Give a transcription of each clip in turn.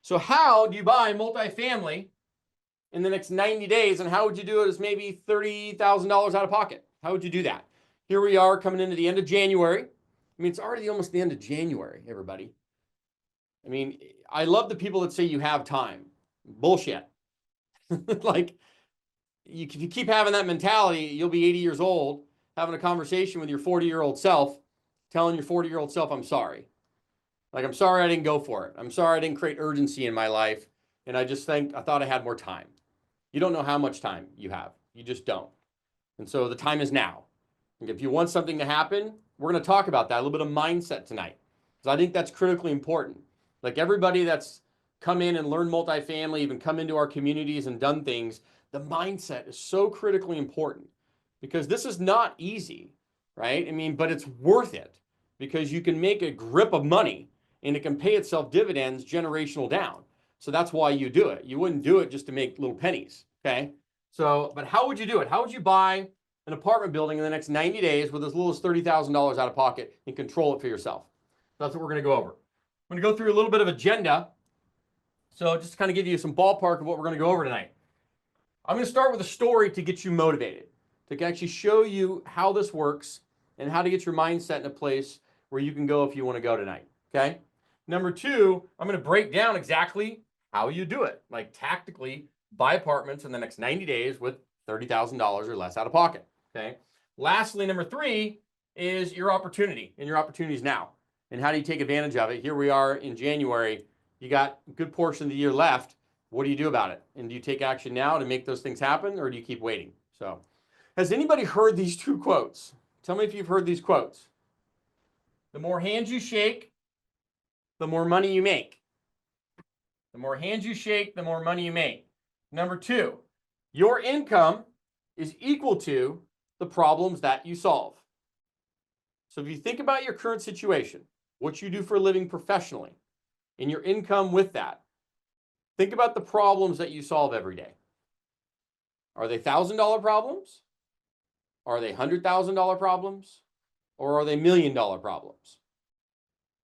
So how do you buy multifamily in the next 90 days? And how would you do it as maybe $30,000 out of pocket? How would you do that? Here we are coming into the end of January. I mean, it's already almost the end of January, everybody. I mean, I love the people that say you have time. Bullshit. Like, if you keep having that mentality, you'll be 80 years old, having a conversation with your 40-year-old self, telling your 40-year-old self, I'm sorry. Like, I'm sorry I didn't go for it. I'm sorry I didn't create urgency in my life. And I thought I had more time. You don't know how much time you have. You just don't. And so the time is now. And if you want something to happen, we're going to talk about that, a little bit of mindset tonight. Because I think that's critically important. Like, everybody that's come in and learned multifamily, even come into our communities and done things, the mindset is so critically important because this is not easy, right? I mean, but it's worth it because you can make a grip of money and it can pay itself dividends generational down. So that's why you do it. You wouldn't do it just to make little pennies, okay? So, but how would you do it? How would you buy an apartment building in the next 90 days with as little as $30,000 out of pocket and control it for yourself? That's what we're going to go over. I'm going to go through a little bit of agenda. So just to kind of give you some ballpark of what we're going to go over tonight. I'm going to start with a story to get you motivated, to actually show you how this works and how to get your mindset in a place where you can go if you want to go tonight, okay? Number two, I'm going to break down exactly how you do it, like tactically buy apartments in the next 90 days with $30,000 or less out of pocket, okay? Lastly, number three is your opportunity, and your opportunity is now. And how do you take advantage of it? Here we are in January. You got a good portion of the year left. What do you do about it? And do you take action now to make those things happen, or do you keep waiting? So, has anybody heard these two quotes? Tell me if you've heard these quotes. The more hands you shake, the more money you make. The more hands you shake, the more money you make. Number two, your income is equal to the problems that you solve. So if you think about your current situation, what you do for a living professionally, and your income with that, think about the problems that you solve every day. Are they $1,000 problems? Are they $100,000 problems? Or are they $1 million problems?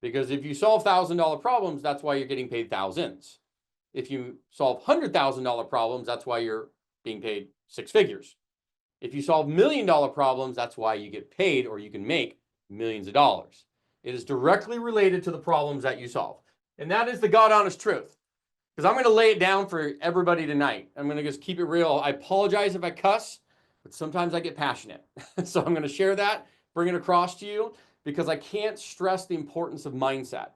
Because if you solve $1,000 problems, that's why you're getting paid thousands. If you solve $100,000 problems, that's why you're being paid six figures. If you solve $1 million problems, that's why you get paid or you can make millions of dollars. It is directly related to the problems that you solve. And that is the God honest truth. Because I'm going to lay it down for everybody tonight. I'm going to just keep it real. I apologize if I cuss, but sometimes I get passionate. So I'm going to share that, bring it across to you, because I can't stress the importance of mindset.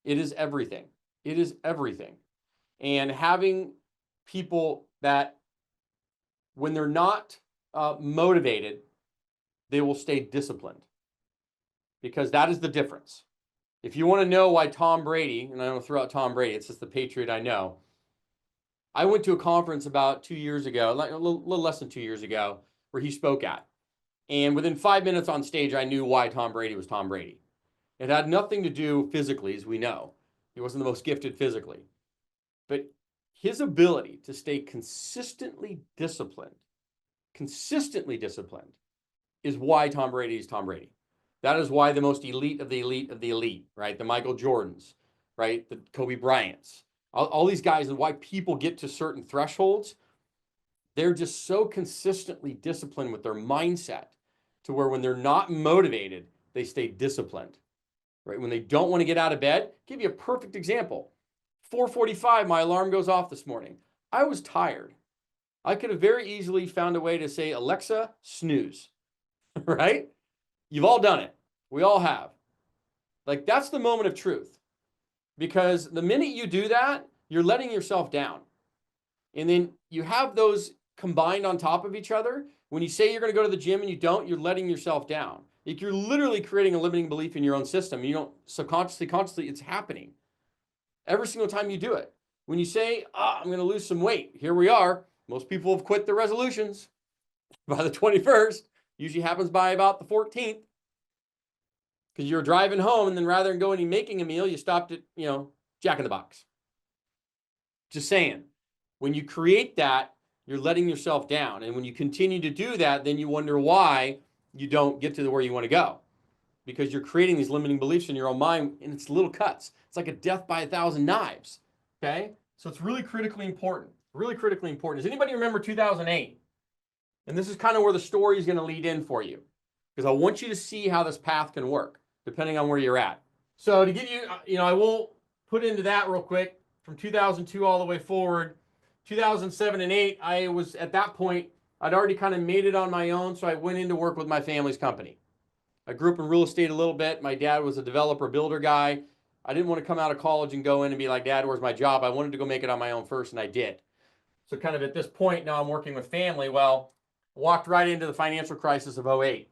It is everything. It is everything. And having people that, when they're not motivated, they will stay disciplined. Because that is the difference. If you want to know why Tom Brady, and I don't throw out Tom Brady, it's just the Patriot I know. I went to a conference about 2 years ago, a little less than 2 years ago, where he spoke at. And within 5 minutes on stage, I knew why Tom Brady was Tom Brady. It had nothing to do physically, as we know. He wasn't the most gifted physically. But his ability to stay consistently disciplined, is why Tom Brady is Tom Brady. That is why the most elite of the elite of the elite, right? The Michael Jordans, right? The Kobe Bryants, all these guys, and why people get to certain thresholds. They're just so consistently disciplined with their mindset to where when they're not motivated, they stay disciplined, right? When they don't want to get out of bed, give you a perfect example. 4:45, my alarm goes off this morning. I was tired. I could have very easily found a way to say, Alexa, snooze, right? You've all done it. We all have. Like, that's the moment of truth. Because the minute you do that, you're letting yourself down. And then you have those combined on top of each other. When you say you're going to go to the gym and you don't, you're letting yourself down. Like, you're literally creating a limiting belief in your own system. You don't subconsciously, consciously, it's happening. Every single time you do it. When you say, I'm going to lose some weight, here we are. Most people have quit their resolutions by the 21st. Usually happens by about the 14th. Because you're driving home, and then rather than going and making a meal, you stopped at, Jack in the Box. Just saying. When you create that, you're letting yourself down. And when you continue to do that, then you wonder why you don't get to where you want to go. Because you're creating these limiting beliefs in your own mind, and it's little cuts. It's like a death by 1,000 knives. Okay. So it's really critically important. Really critically important. Does anybody remember 2008? And this is kind of where the story is going to lead in for you, because I want you to see how this path can work depending on where you're at. So to give you, I won't put into that real quick from 2002 all the way forward. 2007 and 8, I was at that point, I'd already kind of made it on my own. So I went into work with my family's company. I grew up in real estate a little bit. My dad was a developer builder guy. I didn't want to come out of college and go in and be like, Dad, where's my job? I wanted to go make it on my own first, and I did. So kind of at this point now I'm working with family. Well, walked right into the financial crisis of 08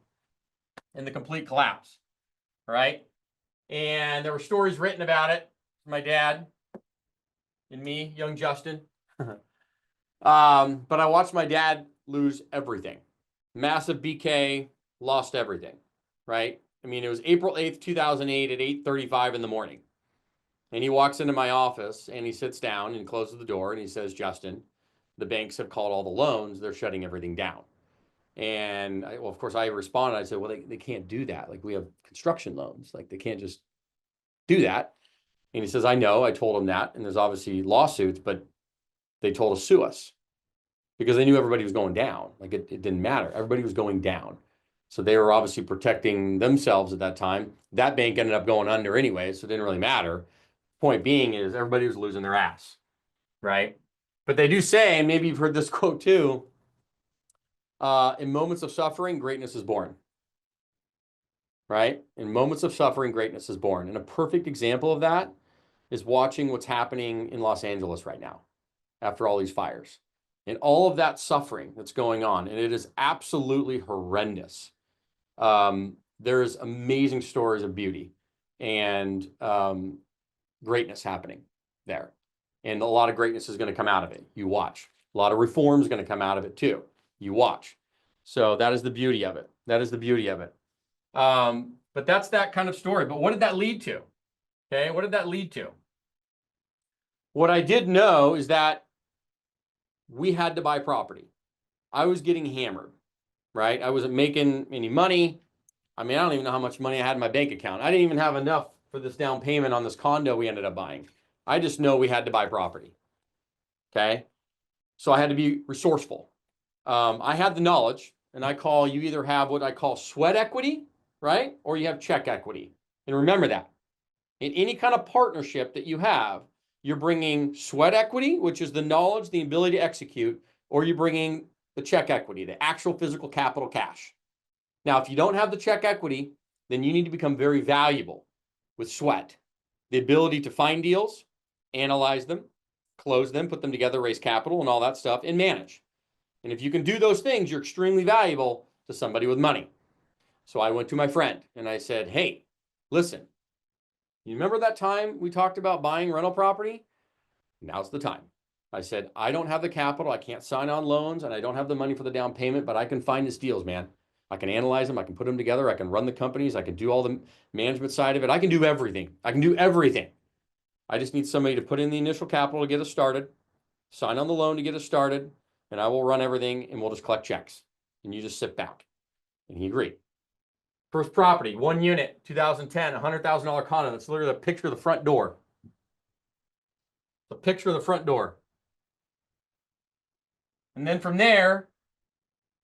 and the complete collapse, right? And there were stories written about it. My dad and me, young Justin. But I watched my dad lose everything. Massive BK, lost everything, right? I mean, it was April 8th, 2008 at 8:35 in the morning. And he walks into my office and he sits down and closes the door and he says, Justin, the banks have called all the loans. They're shutting everything down. And of course, I responded. I said, well, they can't do that. Like, we have construction loans. Like, they can't just do that. And he says, I know. I told him that. And there's obviously lawsuits, but they told us sue us because they knew everybody was going down. Like, it didn't matter. Everybody was going down. So they were obviously protecting themselves at that time. That bank ended up going under anyway, so it didn't really matter. Point being is everybody was losing their ass, right? But they do say, and maybe you've heard this quote too, in moments of suffering, greatness is born, right? In moments of suffering, greatness is born. And a perfect example of that is watching what's happening in Los Angeles right now after all these fires and all of that suffering that's going on. And it is absolutely horrendous. There's amazing stories of beauty and greatness happening there. And a lot of greatness is going to come out of it. You watch. A lot of reform is going to come out of it too. You watch. So that is the beauty of it. That is the beauty of it. But that's that kind of story. But what did that lead to? Okay, what did that lead to? What I did know is that we had to buy property. I was getting hammered, right? I wasn't making any money. I mean, I don't even know how much money I had in my bank account. I didn't even have enough for this down payment on this condo we ended up buying. I just know we had to buy property. Okay. So I had to be resourceful. I had the knowledge, and you either have what I call sweat equity, right? Or you have check equity. And remember that in any kind of partnership that you have, you're bringing sweat equity, which is the knowledge, the ability to execute, or you're bringing the check equity, the actual physical capital cash. Now, if you don't have the check equity, then you need to become very valuable with sweat, the ability to find deals, analyze them, close them, put them together, raise capital and all that stuff, and manage. And if you can do those things, you're extremely valuable to somebody with money. So I went to my friend and I said, hey, listen, you remember that time we talked about buying rental property? Now's the time. I said, I don't have the capital. I can't sign on loans and I don't have the money for the down payment, but I can find these deals, man. I can analyze them. I can put them together. I can run the companies. I can do all the management side of it. I can do everything. I can do everything. I just need somebody to put in the initial capital to get us started, sign on the loan to get us started, and I will run everything and we'll just collect checks. And you just sit back. And he agreed. First property, 1 unit, 2010, $100,000 condo. That's literally a picture of the front door. The picture of the front door. And then from there,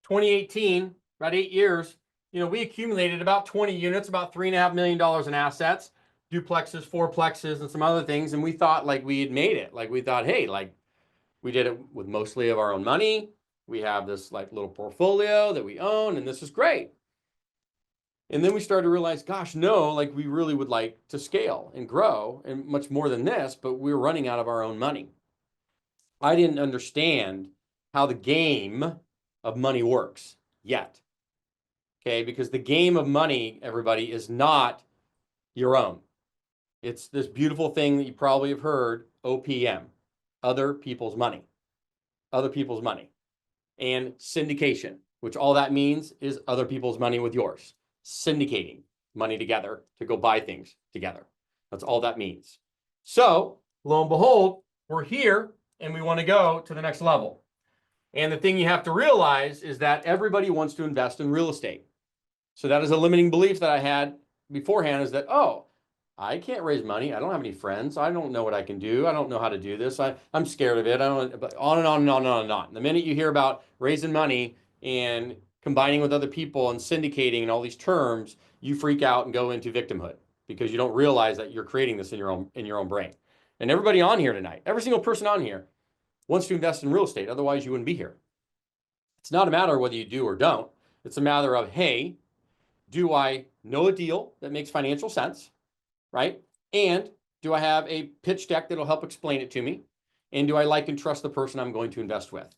2018, about 8 years, we accumulated about 20 units, about $3.5 million in assets, duplexes, fourplexes, and some other things. And we thought like we had made it. Like we thought, hey, like we did it with mostly of our own money. We have this like little portfolio that we own, and this is great. And then we started to realize, gosh, no, like we really would like to scale and grow and much more than this, but we're running out of our own money. I didn't understand how the game of money works yet. Okay, because the game of money, everybody, is not your own. It's this beautiful thing that you probably have heard, OPM, other people's money, other people's money, and syndication, which all that means is other people's money with yours, syndicating money together to go buy things together. That's all that means. So lo and behold, we're here and we want to go to the next level. And the thing you have to realize is that everybody wants to invest in real estate. So that is a limiting belief that I had beforehand, is that, oh, I can't raise money. I don't have any friends. I don't know what I can do. I don't know how to do this. I'm scared of it. I don't, but on and on and on and on and on. The minute you hear about raising money and combining with other people and syndicating and all these terms, you freak out and go into victimhood because you don't realize that you're creating this in your own brain. And everybody on here tonight, every single person on here wants to invest in real estate. Otherwise, you wouldn't be here. It's not a matter of whether you do or don't. It's a matter of, hey, do I know a deal that makes financial sense? Right? And do I have a pitch deck that'll help explain it to me? And do I like and trust the person I'm going to invest with?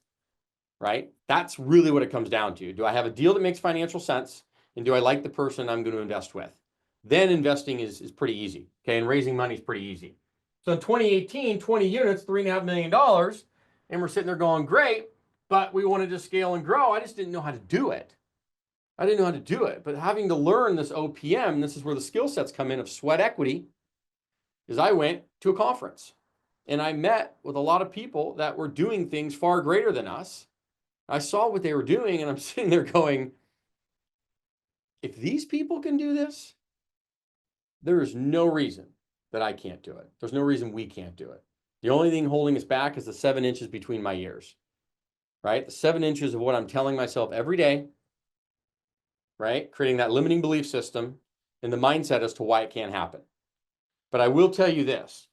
Right? That's really what it comes down to. Do I have a deal that makes financial sense? And do I like the person I'm going to invest with? Then investing is pretty easy. Okay. And raising money is pretty easy. So in 2018, 20 units, $3.5 million. And we're sitting there going, great, but we wanted to scale and grow. I just didn't know how to do it. I didn't know how to do it, but having to learn this OPM, this is where the skill sets come in of sweat equity, is I went to a conference and I met with a lot of people that were doing things far greater than us. I saw what they were doing and I'm sitting there going, if these people can do this, there is no reason that I can't do it. There's no reason we can't do it. The only thing holding us back is the 7 inches between my ears, right? The 7 inches of what I'm telling myself every day, right? Creating that limiting belief system and the mindset as to why it can't happen. But I will tell you this.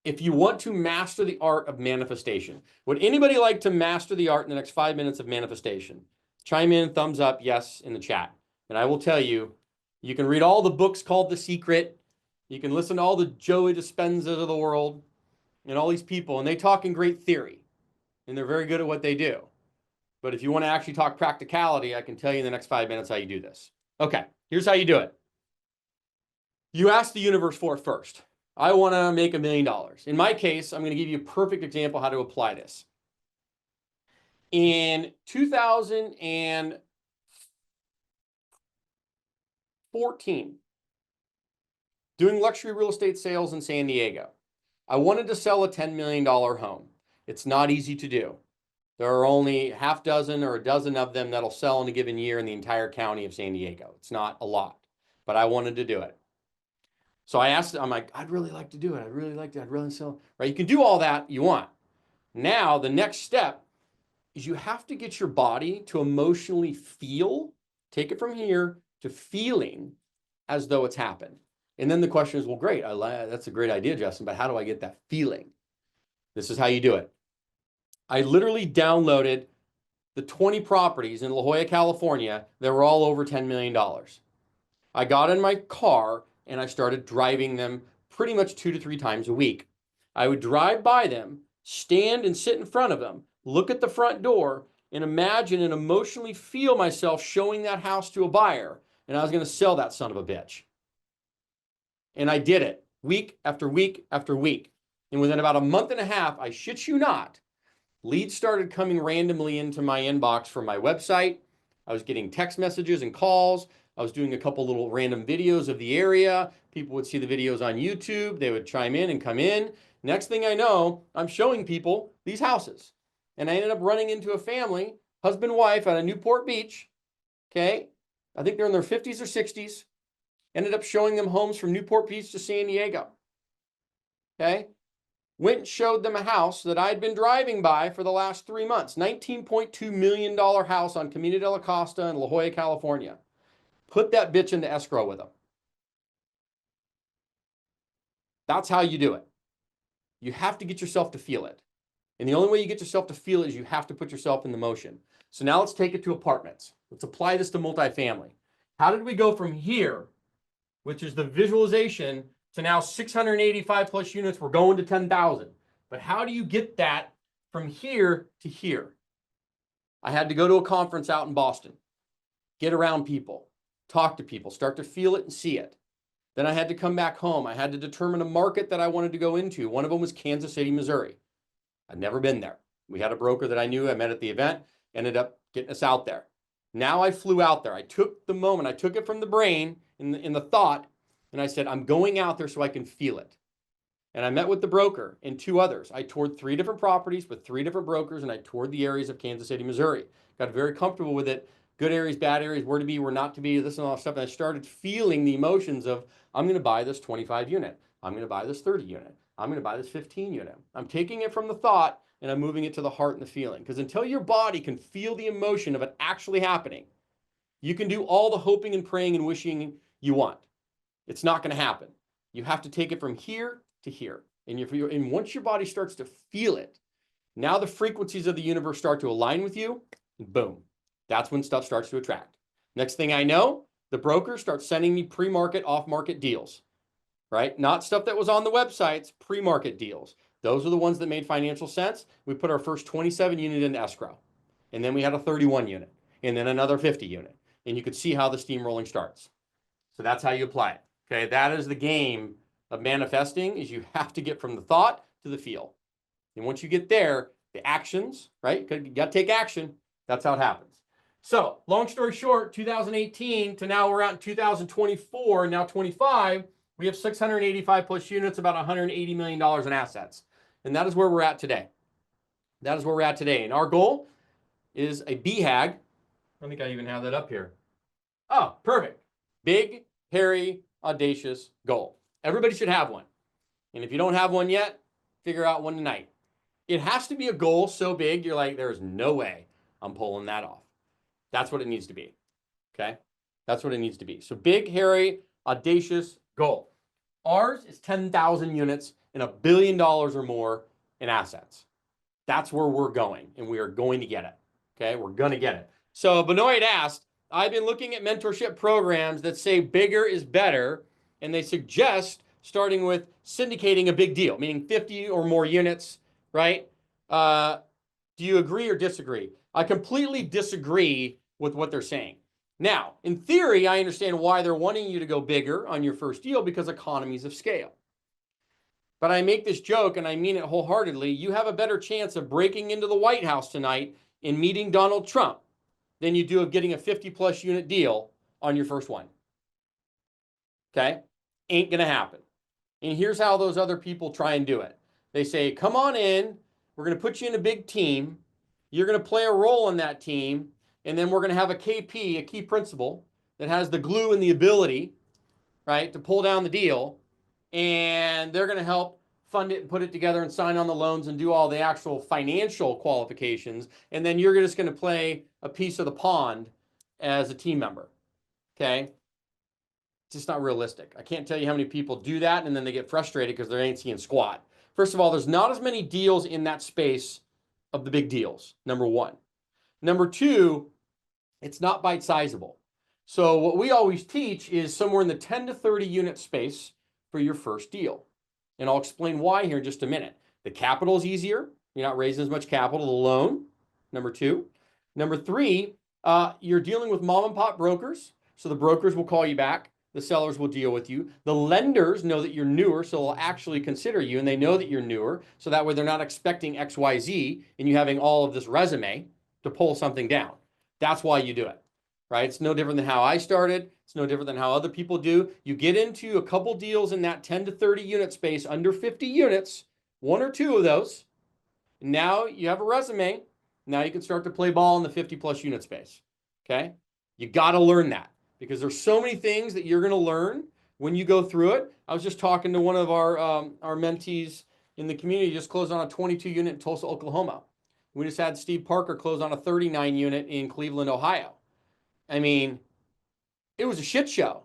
If you want to master the art of manifestation, would anybody like to master the art in the next 5 minutes of manifestation? Chime in, thumbs up, yes, in the chat. And I will tell you, you can read all the books called The Secret. You can listen to all the Joey Dispenzas of the world and all these people, and they talk in great theory. And they're very good at what they do. But if you want to actually talk practicality, I can tell you in the next 5 minutes how you do this. Okay, here's how you do it. You ask the universe for it first. I want to make $1 million. In my case, I'm going to give you a perfect example how to apply this. In 2014, doing luxury real estate sales in San Diego, I wanted to sell a $10 million home. It's not easy to do. There are only half dozen or a dozen of them that'll sell in a given year in the entire county of San Diego. It's not a lot, but I wanted to do it. So I asked, I'm like, I'd really like to do it. I'd really like to, I'd really sell, right? You can do all that you want. Now, the next step is you have to get your body to emotionally feel, take it from here to feeling as though it's happened. And then the question is, well, great. That's a great idea, Justin, but how do I get that feeling? This is how you do it. I literally downloaded the 20 properties in La Jolla, California that were all over $10 million. I got in my car and I started driving them pretty much 2 to 3 times a week. I would drive by them, stand and sit in front of them, look at the front door, and imagine and emotionally feel myself showing that house to a buyer, and I was going to sell that son of a bitch. And I did it week after week after week. And within about a month and a half, I shit you not, leads started coming randomly into my inbox from my website. I was getting text messages and calls. I was doing a couple little random videos of the area. People would see the videos on YouTube. They would chime in and come in. Next thing I know, I'm showing people these houses. And I ended up running into a family, husband and wife out of Newport Beach. Okay. I think they're in their 50s or 60s. Ended up showing them homes from Newport Beach to San Diego. Okay. Went and showed them a house that I'd been driving by for the last 3 months. $19.2 million house on Camino de la Costa in La Jolla, California. Put that bitch into escrow with them. That's how you do it. You have to get yourself to feel it. And the only way you get yourself to feel it is you have to put yourself in the motion. So now let's take it to apartments. Let's apply this to multifamily. How did we go from here, which is the visualization, to now 685 plus units? We're going to 10,000. But how do you get that from here to here? I had to go to a conference out in Boston, get around people, talk to people, start to feel it and see it. Then I had to come back home. I had to determine a market that I wanted to go into. One of them was Kansas City, Missouri. I'd never been there. We had a broker that I knew. I met at the event, ended up getting us out there. Now I flew out there. I took the moment. I took it from the brain in the thought, and I said, I'm going out there so I can feel it. And I met with the broker and 2 others. I toured 3 different properties with 3 different brokers, and I toured the areas of Kansas City, Missouri. Got very comfortable with it. good areas, bad areas, where to be, where not to be, this and all that stuff. And I started feeling the emotions of, I'm going to buy this 25 unit. I'm going to buy this 30 unit. I'm going to buy this 15 unit. I'm taking it from the thought and I'm moving it to the heart and the feeling. Because until your body can feel the emotion of it actually happening, you can do all the hoping and praying and wishing you want. It's not going to happen. You have to take it from here to here. And once your body starts to feel it, now the frequencies of the universe start to align with you, and boom, that's when stuff starts to attract. Next thing I know, the brokers start sending me pre-market, off-market deals, right? Not stuff that was on the websites, pre-market deals. Those are the ones that made financial sense. We put our first 27 unit into escrow, and then we had a 31 unit, and then another 50 unit. And you could see how the steamrolling starts. So that's how you apply it. Okay, that is the game of manifesting, is you have to get from the thought to the feel. And once you get there, the actions, right? You got to take action. That's how it happens. So long story short, 2018 to now we're out in 2024, now 25, we have 685 plus units, about $180 million in assets. And that is where we're at today. That is where we're at today. And our goal is a BHAG. I think I even have that up here. Oh, perfect. Big, hairy, audacious goal. Everybody should have one. And if you don't have one yet, figure out one tonight. It has to be a goal so big, you're like, there's no way I'm pulling that off. That's what it needs to be. Okay? That's what it needs to be. So big, hairy, audacious goal. Ours is 10,000 units and $1 billion or more in assets. That's where we're going, and we are going to get it. Okay? We're going to get it. So Benoit asked, I've been looking at mentorship programs that say bigger is better, and they suggest starting with syndicating a big deal, meaning 50 or more units, right? Do you agree or disagree? I completely disagree with what they're saying. Now, in theory, I understand why they're wanting you to go bigger on your first deal, because economies of scale. But I make this joke, and I mean it wholeheartedly. You have a better chance of breaking into the White House tonight and meeting Donald Trump than you do of getting a 50 plus unit deal on your first one. Okay? Ain't going to happen. And here's how those other people try and do it. They say, come on in. We're going to put you in a big team. You're going to play a role in that team. And then we're going to have a KP, a key principal, that has the glue and the ability, right, to pull down the deal. And they're going to help fund it and put it together and sign on the loans and do all the actual financial qualifications. And then you're just going to play a piece of the pond as a team member. Okay? It's just not realistic. I can't tell you how many people do that and then they get frustrated because they ain't seeing squat. First of all, there's not as many deals in that space of the big deals, number one. Number two, it's not bite-sizable. So what we always teach is somewhere in the 10 to 30 unit space for your first deal. And I'll explain why here in just a minute. The capital is easier. You're not raising as much capital. The loan, number two. Number three, you're dealing with mom and pop brokers. So the brokers will call you back. The sellers will deal with you. The lenders know that you're newer, so they'll actually consider you, and they know that you're newer, so that way they're not expecting XYZ and you having all of this resume to pull something down. That's why you do it, right? It's no different than how I started. It's no different than how other people do. You get into a couple deals in that 10 to 30 unit space, under 50 units, one or two of those. Now you have a resume. Now you can start to play ball in the 50 plus unit space, okay? You got to learn that, because there's so many things that you're going to learn when you go through it. I was just talking to one of our mentees in the community, just closed on a 22 unit in Tulsa, Oklahoma. We just had Steve Parker close on a 39 unit in Cleveland, Ohio. I mean, it was a shit show.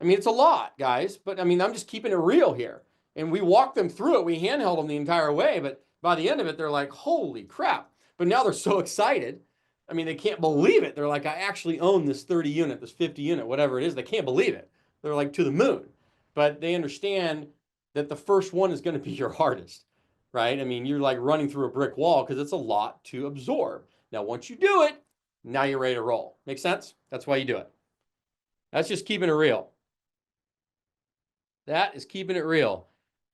I mean, it's a lot, guys, but I mean, I'm just keeping it real here. And we walked them through it. We handheld them the entire way, but by the end of it, they're like, holy crap. But now they're so excited. I mean, they can't believe it. They're like, I actually own this 30 unit, this 50 unit, whatever it is. They can't believe it. They're like to the moon. But they understand that the first one is going to be your hardest, right? I mean, you're like running through a brick wall because it's a lot to absorb. Now, once you do it, now you're ready to roll. Make sense? That's why you do it. That's just keeping it real. That is keeping it real.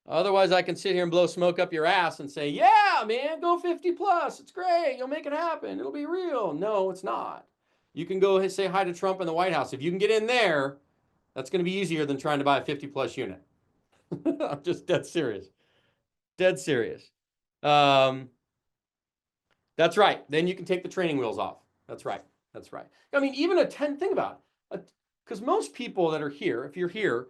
Otherwise, I can sit here and blow smoke up your ass and say, yeah, man, go 50 plus. It's great. You'll make it happen. It'll be real. No, it's not. You can go say hi to Trump in the White House. If you can get in there, that's going to be easier than trying to buy a 50 plus unit. I'm just dead serious. Dead serious. That's right. Then you can take the training wheels off. That's right. That's right. I mean, even a 10, think about it. Because most people that are here, if you're here,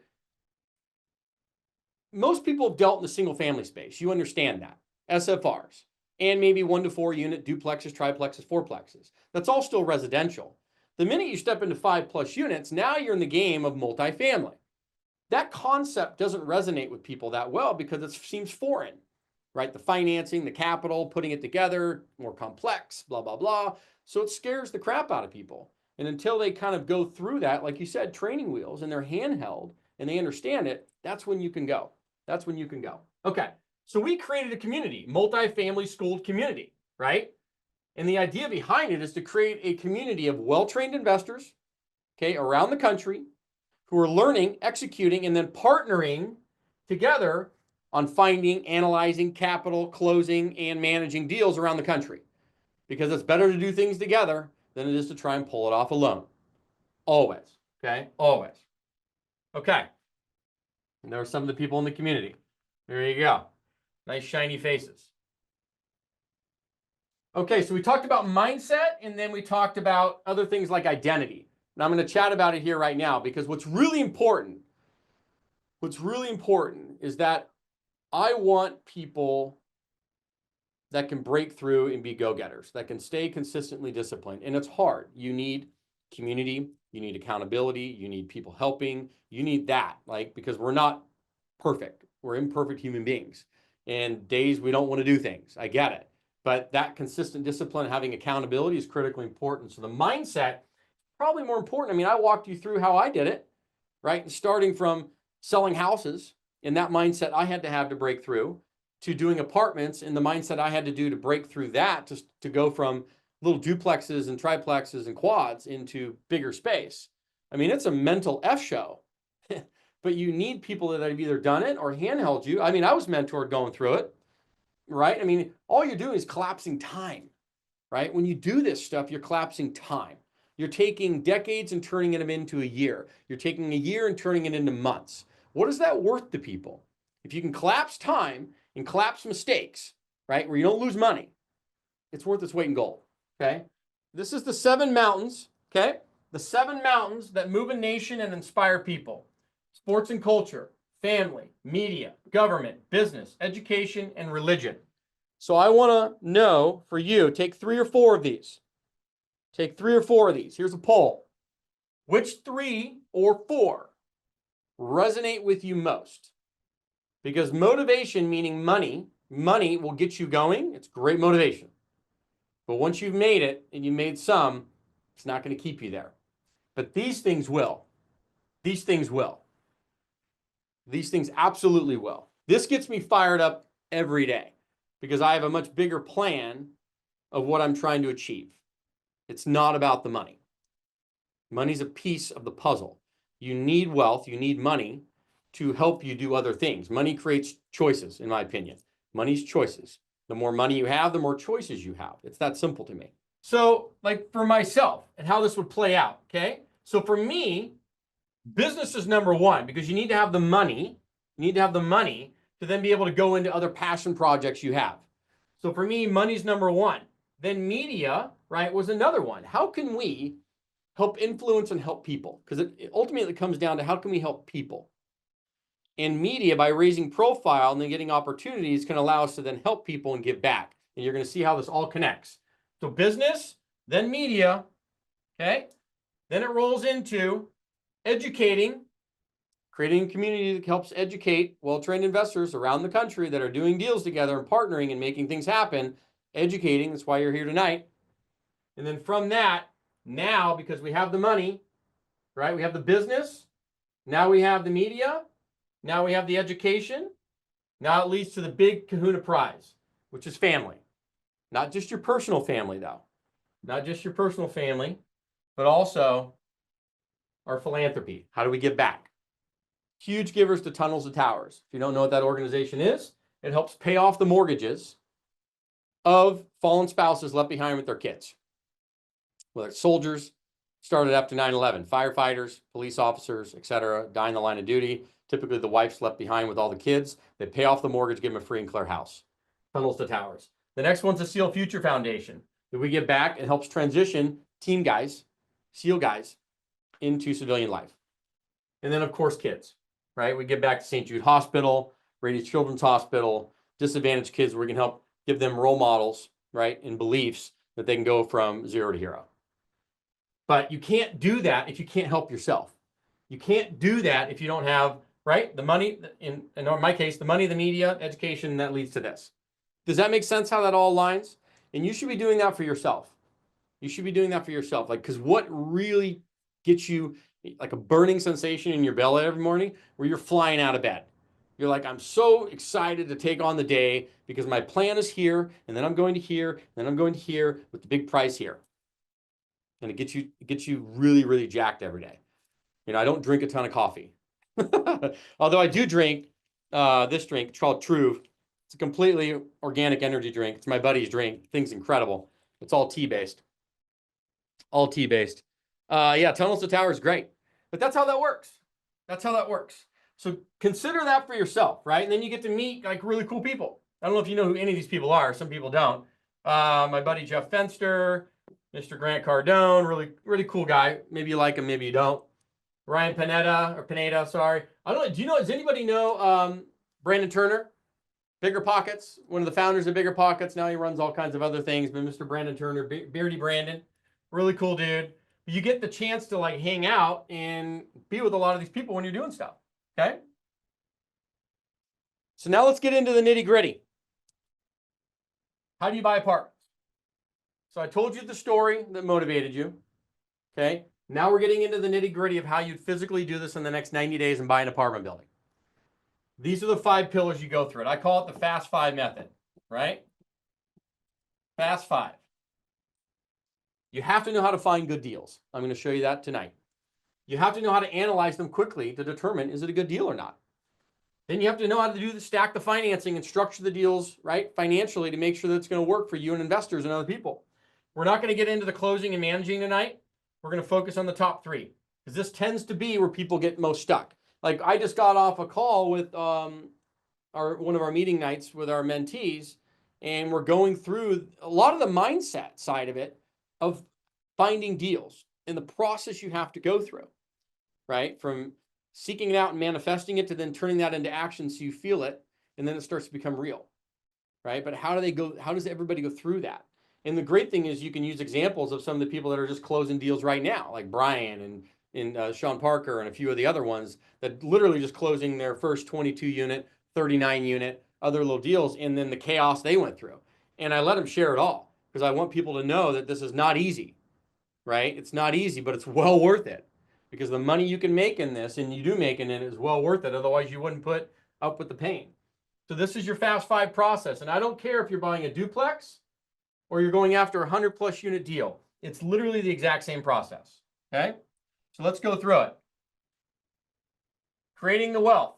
most people have dealt in the single family space. You understand that. SFRs and maybe 1 to 4 unit duplexes, triplexes, fourplexes. That's all still residential. The minute you step into 5+ units, now you're in the game of multifamily. That concept doesn't resonate with people that well because it seems foreign, right? The financing, the capital, putting it together, more complex, blah, blah, blah. So it scares the crap out of people. And until they kind of go through that, like you said, training wheels, and they're handheld and they understand it, that's when you can go. That's when you can go. Okay. So we created a community, multifamily schooled community, right? And the idea behind it is to create a community of well-trained investors, okay, around the country who are learning, executing, and then partnering together on finding, analyzing, capital, closing, and managing deals around the country. Because it's better to do things together than it is to try and pull it off alone. Always, okay? Always. Okay. And there are some of the people in the community. There you go. Nice shiny faces. Okay, so we talked about mindset, and then we talked about other things like identity. And I'm going to chat about it here right now because what's really important is that I want people that can break through and be go-getters, that can stay consistently disciplined. And it's hard. You need community, you need accountability, you need people helping, you need that, like, because we're not perfect. We're imperfect human beings. And days we don't want to do things. I get it. But that consistent discipline, having accountability is critically important. So the mindset, probably more important. I mean, I walked you through how I did it, right? Starting from selling houses and that mindset I had to have to break through, to doing apartments and the mindset I had to do to break through that, to go from little duplexes and triplexes and quads into bigger space. I mean, it's a mental F show, but you need people that have either done it or handheld you. I mean, I was mentored going through it, right? I mean, all you're doing is collapsing time, right? When you do this stuff, you're collapsing time. You're taking decades and turning them into a year. You're taking a year and turning it into months. What is that worth to people? If you can collapse time and collapse mistakes, right, where you don't lose money, it's worth its weight in gold, okay? This is the 7 mountains, okay? The 7 mountains that move a nation and inspire people. Sports and culture, family, media, government, business, education, and religion. So I want to know for you, take 3 or 4 of these. Take 3 or 4 of these. Here's a poll. Which 3 or 4 resonate with you most? Because motivation, meaning money will get you going. It's great motivation. But once you've made it and you made some, it's not going to keep you there. But these things will. These things will. These things absolutely will. This gets me fired up every day because I have a much bigger plan of what I'm trying to achieve. It's not about the money. Money's a piece of the puzzle. You need wealth, you need money to help you do other things. Money creates choices, in my opinion. Money's choices. The more money you have, the more choices you have. It's that simple to me. So, like for myself and how this would play out, okay? So for me, business is number 1 because you need to have the money. You need to have the money to then be able to go into other passion projects you have. So for me, money's number 1. Then media, right, was another one. How can we help influence and help people? Because it ultimately comes down to how can we help people? And media, by raising profile and then getting opportunities, can allow us to then help people and give back. And you're going to see how this all connects. So business, then media, okay? Then it rolls into educating, creating a community that helps educate well-trained investors around the country that are doing deals together and partnering and making things happen. Educating, that's why you're here tonight. And then from that, now, because we have the money, right? We have the business. Now we have the media. Now we have the education. Now it leads to the big kahuna prize, which is family. Not just your personal family, though. Not just your personal family, but also our philanthropy. How do we give back? Huge givers to Tunnels to Towers. If you don't know what that organization is, it helps pay off the mortgages of fallen spouses left behind with their kids. Whether it's soldiers, started after 9/11, firefighters, police officers, etc., die in the line of duty. Typically, the wife's left behind with all the kids. They pay off the mortgage, give them a free and clear house. Tunnels to Towers. The next one's the Seal Future Foundation. That we give back, it helps transition team guys, SEAL guys into civilian life. And then, of course, kids, right? We get back to St. Jude Hospital, Rady Children's Hospital, disadvantaged kids. We're going to help give them role models, right, and beliefs that they can go from 0 to hero. But you can't do that if you can't help yourself. You can't do that if you don't have, right, the money, in my case, the money, the media, education, that leads to this. Does that make sense how that all aligns? And you should be doing that for yourself. You should be doing that for yourself. Like, because what really gets you like a burning sensation in your belly every morning where you're flying out of bed. You're like, I'm so excited to take on the day because my plan is here, and then I'm going to here, and then I'm going to here with the big prize here. And it gets you really, really jacked every day. You know, I don't drink a ton of coffee. Although I do drink this drink, it's called Truve. It's a completely organic energy drink. It's my buddy's drink. The thing's incredible. It's all tea-based. All tea-based. Yeah, Tunnels to Towers is great. But that's how that works. That's how that works. So consider that for yourself, right? And then you get to meet like really cool people. I don't know if you know who any of these people are. Some people don't. My buddy Jeff Fenster, Mr. Grant Cardone, really, really cool guy. Maybe you like him, maybe you don't. Ryan Pineda, sorry. I don't know. Do you know, does anybody know Brandon Turner? Bigger Pockets, one of the founders of Bigger Pockets. Now he runs all kinds of other things, but Mr. Brandon Turner, Beardy Brandon, really cool dude. You get the chance to like hang out and be with a lot of these people when you're doing stuff, okay? So now let's get into the nitty gritty. How do you buy apartments? So I told you the story that motivated you, okay? Now we're getting into the nitty gritty of how you'd physically do this in the next 90 days and buy an apartment building. These are the 5 pillars you go through it. I call it the Fast 5 method, right? Fast 5. You have to know how to find good deals. I'm going to show you that tonight. You have to know how to analyze them quickly to determine, is it a good deal or not? Then you have to know how to stack the financing and structure the deals, right, financially to make sure that it's going to work for you and investors and other people. We're not going to get into the closing and managing tonight. We're going to focus on the top 3 because this tends to be where people get most stuck. Like I just got off a call with one of our meeting nights with our mentees, and we're going through a lot of the mindset side of it, of finding deals and the process you have to go through, right? From seeking it out and manifesting it to then turning that into action so you feel it, and then it starts to become real, right? But how does everybody go through that? And the great thing is you can use examples of some of the people that are just closing deals right now, like Brian and Sean Parker and a few of the other ones that literally just closing their first 22 unit, 39 unit, other little deals, and then the chaos they went through. And I let them share it all because I want people to know that this is not easy, right? It's not easy, but it's well worth it because the money you can make in this, and you do make in it, is well worth it. Otherwise, you wouldn't put up with the pain. So this is your Fast 5 process. And I don't care if you're buying a duplex or you're going after a 100+ unit deal. It's literally the exact same process, okay? So let's go through it. Creating the wealth.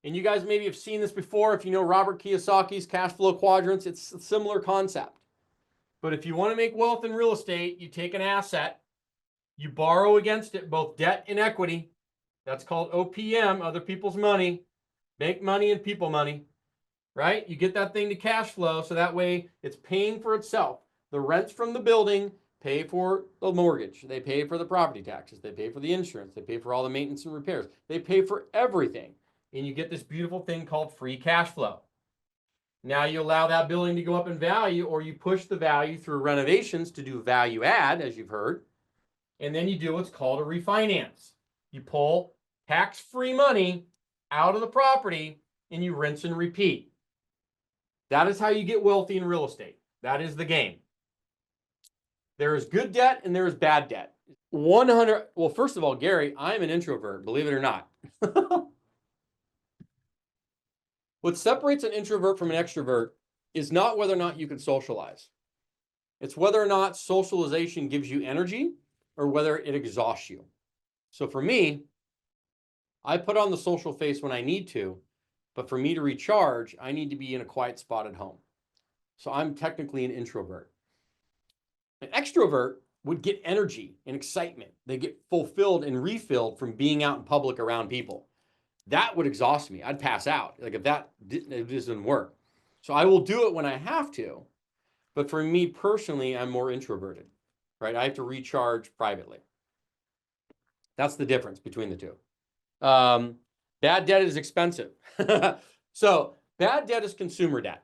And you guys maybe have seen this before. If you know Robert Kiyosaki's cash flow quadrants, it's a similar concept. But if you want to make wealth in real estate, you take an asset, you borrow against it, both debt and equity. That's called OPM, other people's money, bank money and people money, right? You get that thing to cash flow so that way it's paying for itself. The rents from the building pay for the mortgage. They pay for the property taxes. They pay for the insurance. They pay for all the maintenance and repairs. They pay for everything. And you get this beautiful thing called free cash flow. Now you allow that building to go up in value, or you push the value through renovations to do value add, as you've heard. And then you do what's called a refinance. You pull tax-free money out of the property and you rinse and repeat. That is how you get wealthy in real estate. That is the game. There is good debt and there is bad debt. 100. Well, first of all, Gary, I'm an introvert, believe it or not. What separates an introvert from an extrovert is not whether or not you can socialize. It's whether or not socialization gives you energy or whether it exhausts you. So for me, I put on the social face when I need to, but for me to recharge, I need to be in a quiet spot at home. So I'm technically an introvert. An extrovert would get energy and excitement. They get fulfilled and refilled from being out in public around people. That would exhaust me. I'd pass out. Like if it doesn't work. So I will do it when I have to. But for me personally, I'm more introverted, right? I have to recharge privately. That's the difference between the two. Bad debt is expensive. So bad debt is consumer debt.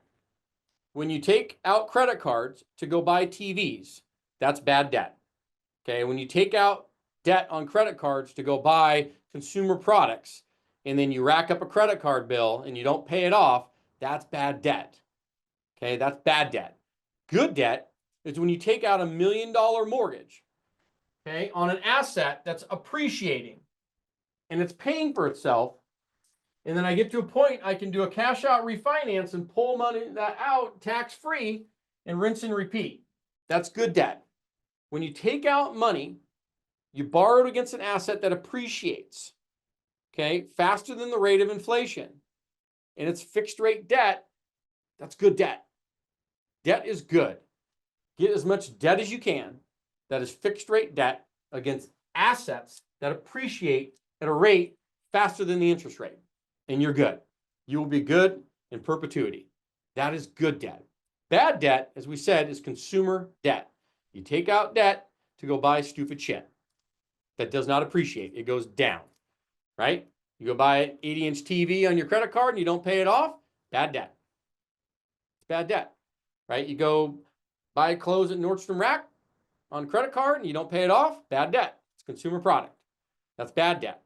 When you take out credit cards to go buy TVs, that's bad debt. Okay, when you take out debt on credit cards to go buy consumer products, and then you rack up a credit card bill and you don't pay it off, that's bad debt. Okay, that's bad debt. Good debt is when you take out $1 million mortgage, okay, on an asset that's appreciating and it's paying for itself. And then I get to a point I can do a cash out refinance and pull money that out tax free and rinse and repeat. That's good debt. When you take out money, you borrowed against an asset that appreciates, okay, faster than the rate of inflation, and it's fixed rate debt, that's good debt. Debt is good. Get as much debt as you can that is fixed rate debt against assets that appreciate at a rate faster than the interest rate, and you're good. You will be good in perpetuity. That is good debt. Bad debt, as we said, is consumer debt. You take out debt to go buy stupid shit that does not appreciate. It goes down, right? You go buy an 80-inch TV on your credit card and you don't pay it off, bad debt. It's bad debt, right? You go buy clothes at Nordstrom Rack on credit card and you don't pay it off, bad debt. It's a consumer product. That's bad debt.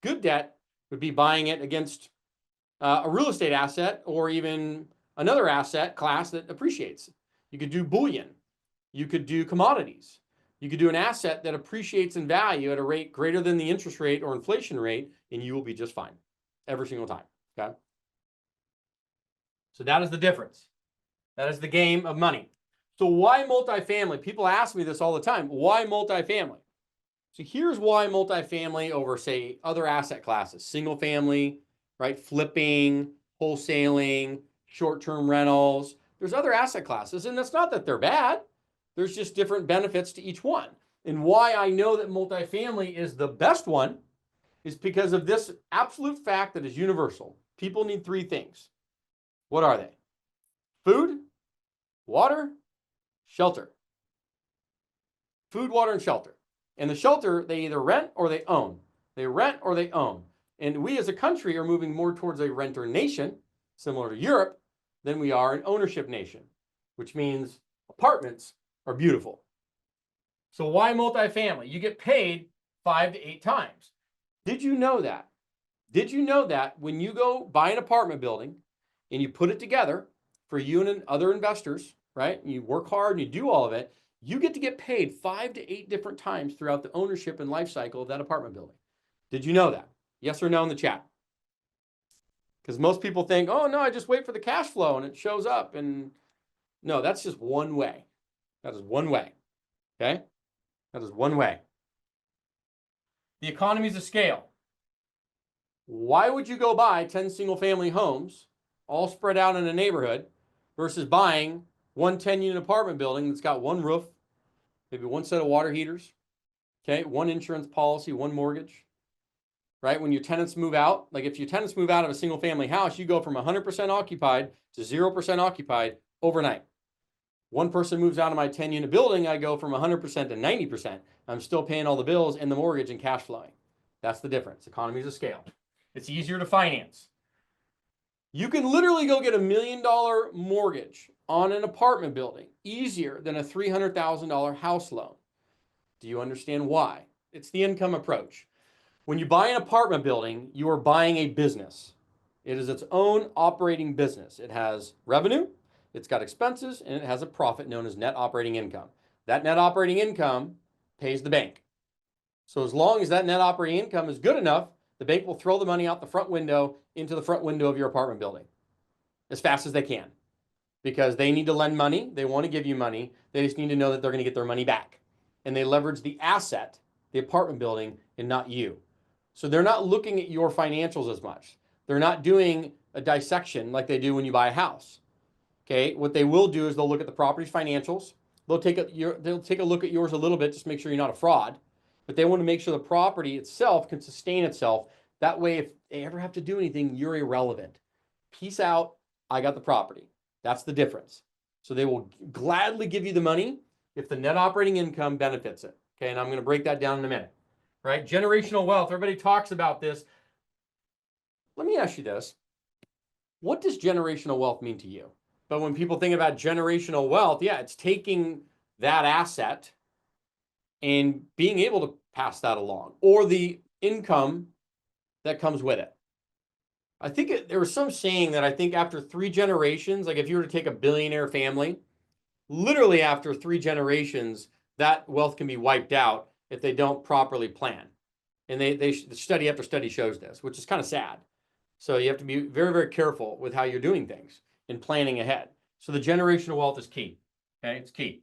Good debt would be buying it against a real estate asset or even another asset class that appreciates. You could do bullion. You could do commodities. You could do an asset that appreciates in value at a rate greater than the interest rate or inflation rate, and you will be just fine every single time, okay? So that is the difference. That is the game of money. So why multifamily? People ask me this all the time. Why multifamily? So here's why multifamily over, say, other asset classes. Single family, right? Flipping, wholesaling, short-term rentals. There's other asset classes, and it's not that they're bad. There's just different benefits to each one. And why I know that multifamily is the best one is because of this absolute fact that is universal. People need three things. What are they? Food, water, shelter. Food, water, and shelter. And the shelter, they either rent or they own. They rent or they own. And we as a country are moving more towards a renter nation, similar to Europe, than we are an ownership nation, which means apartments are beautiful. So why multifamily? You get paid 5 to 8 times. Did you know that? Did you know that when you go buy an apartment building and you put it together for you and other investors, right? And you work hard and you do all of it, you get to get paid 5 to 8 different times throughout the ownership and life cycle of that apartment building. Did you know that? Yes or no in the chat? Because most people think, oh no, I just wait for the cash flow and it shows up. And no, that's just one way. That is one way, okay? That is one way. The economies of scale. Why would you go buy 10 single-family homes all spread out in a neighborhood versus buying one 10-unit apartment building that's got one roof, maybe one set of water heaters, okay, one insurance policy, one mortgage, right? When your tenants move out, like if your tenants move out of a single-family house, you go from 100% occupied to 0% occupied overnight. One person moves out of my 10-unit building, I go from 100% to 90%. I'm still paying all the bills and the mortgage and cash flowing. That's the difference. Economies of scale. It's easier to finance. You can literally go get $1 million mortgage on an apartment building easier than a $300,000 house loan. Do you understand why? It's the income approach. When you buy an apartment building, you are buying a business. It is its own operating business. It has revenue, it's got expenses, and it has a profit known as net operating income. That net operating income pays the bank. So as long as that net operating income is good enough, the bank will throw the money out the front window into the front window of your apartment building as fast as they can, because they need to lend money. They want to give you money. They just need to know that they're going to get their money back. And they leverage the asset, the apartment building, and not you. So they're not looking at your financials as much. They're not doing a dissection like they do when you buy a house. Okay, what they will do is they'll look at the property's financials. They'll take a look at yours a little bit, just make sure you're not a fraud. But they want to make sure the property itself can sustain itself. That way, if they ever have to do anything, you're irrelevant. Peace out, I got the property. That's the difference. So they will gladly give you the money if the net operating income benefits it. Okay, and I'm going to break that down in a minute. Right? Generational wealth. Everybody talks about this. Let me ask you this. What does generational wealth mean to you? But when people think about generational wealth, yeah, it's taking that asset and being able to pass that along, or the income that comes with it. I think there was some saying that I think after 3 generations, like if you were to take a billionaire family, literally after 3 generations, that wealth can be wiped out if they don't properly plan. And study after study shows this, which is kind of sad. So you have to be very, very careful with how you're doing things and planning ahead. So the generational wealth is key. Okay, it's key.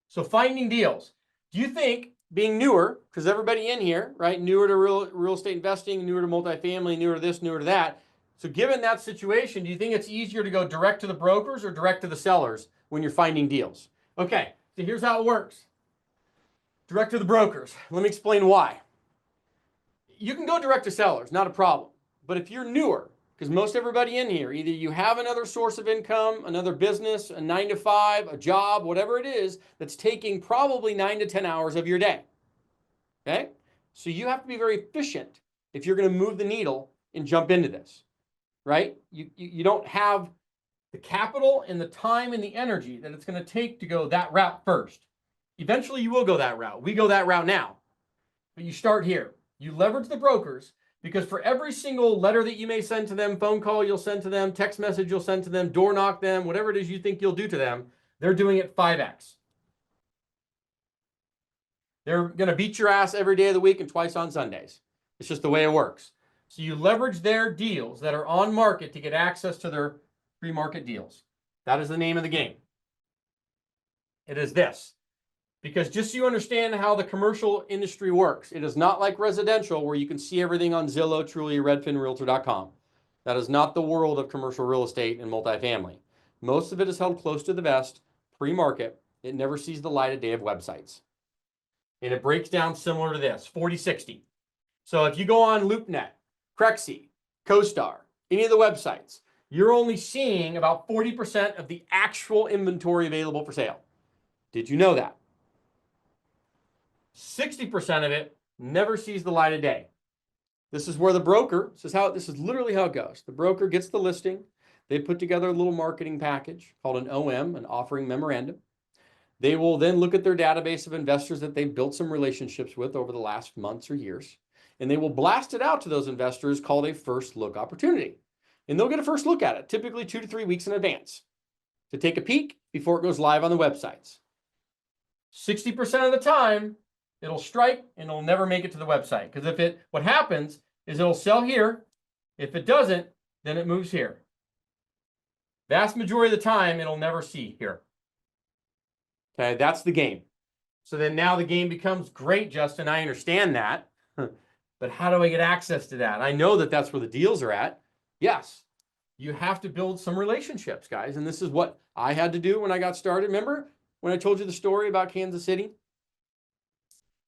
So finding deals. Do you think being newer, because everybody in here, right, newer to real estate investing, newer to multifamily, newer to this, newer to that. So given that situation, do you think it's easier to go direct to the brokers or direct to the sellers when you're finding deals? Okay, so here's how it works. Direct to the brokers. Let me explain why. You can go direct to sellers, not a problem. But if you're newer, because most everybody in here, either you have another source of income, another business, a 9 to 5, a job, whatever it is, that's taking probably 9 to 10 hours of your day. Okay? So you have to be very efficient if you're going to move the needle and jump into this, right? You don't have the capital and the time and the energy that it's going to take to go that route first. Eventually you will go that route. We go that route now. But you start here. You leverage the brokers, because for every single letter that you may send to them, phone call you'll send to them, text message you'll send to them, door knock them, whatever it is you think you'll do to them, they're doing it 5x. They're going to beat your ass every day of the week and twice on Sundays. It's just the way it works. So you leverage their deals that are on market to get access to their free market deals. That is the name of the game. It is this. Because just so you understand how the commercial industry works, it is not like residential where you can see everything on Zillow, Trulia, Redfin, Realtor.com. That is not the world of commercial real estate and multifamily. Most of it is held close to the vest, pre-market. It never sees the light of day of websites. And it breaks down similar to this, 40-60. So if you go on LoopNet, Crexi, CoStar, any of the websites, you're only seeing about 40% of the actual inventory available for sale. Did you know that? 60% of it never sees the light of day. This is where the broker, this is literally how it goes. The broker gets the listing. They put together a little marketing package called an OM, an offering memorandum. They will then look at their database of investors that they've built some relationships with over the last months or years, and they will blast it out to those investors called a first look opportunity. And they'll get a first look at it, typically 2 to 3 weeks in advance, to take a peek before it goes live on the websites. 60% of the time, it'll strike and it'll never make it to the website. Because what happens is it'll sell here. If it doesn't, then it moves here. Vast majority of the time, it'll never see here. Okay, that's the game. So then now the game becomes, great, Justin, I understand that. But how do I get access to that? I know that that's where the deals are at. Yes, you have to build some relationships, guys. And this is what I had to do when I got started. Remember when I told you the story about Kansas City?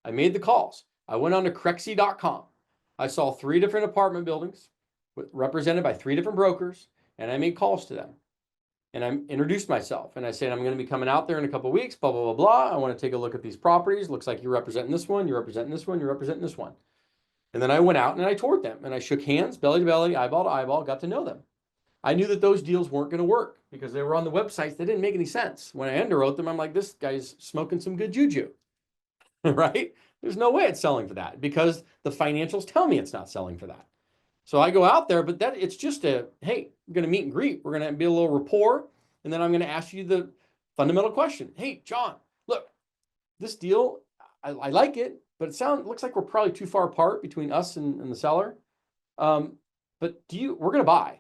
I made the calls. I went on to Crexi.com. I saw 3 different apartment buildings represented by 3 different brokers, and I made calls to them. And I introduced myself, and I said, I'm going to be coming out there in a couple of weeks, blah, blah, blah, blah. I want to take a look at these properties. Looks like you're representing this one, you're representing this one, you're representing this one. And then I went out and I toured them, and I shook hands, belly to belly, eyeball to eyeball, got to know them. I knew that those deals weren't going to work because they were on the websites. They didn't make any sense. When I underwrote them, I'm like, this guy's smoking some good juju. Right? There's no way it's selling for that because the financials tell me it's not selling for that. So I go out there, but it's just hey, we're going to meet and greet. We're going to be a little rapport. And then I'm going to ask you the fundamental question. Hey, John, look, this deal, I like it, but looks like we're probably too far apart between us and the seller. But we're going to buy.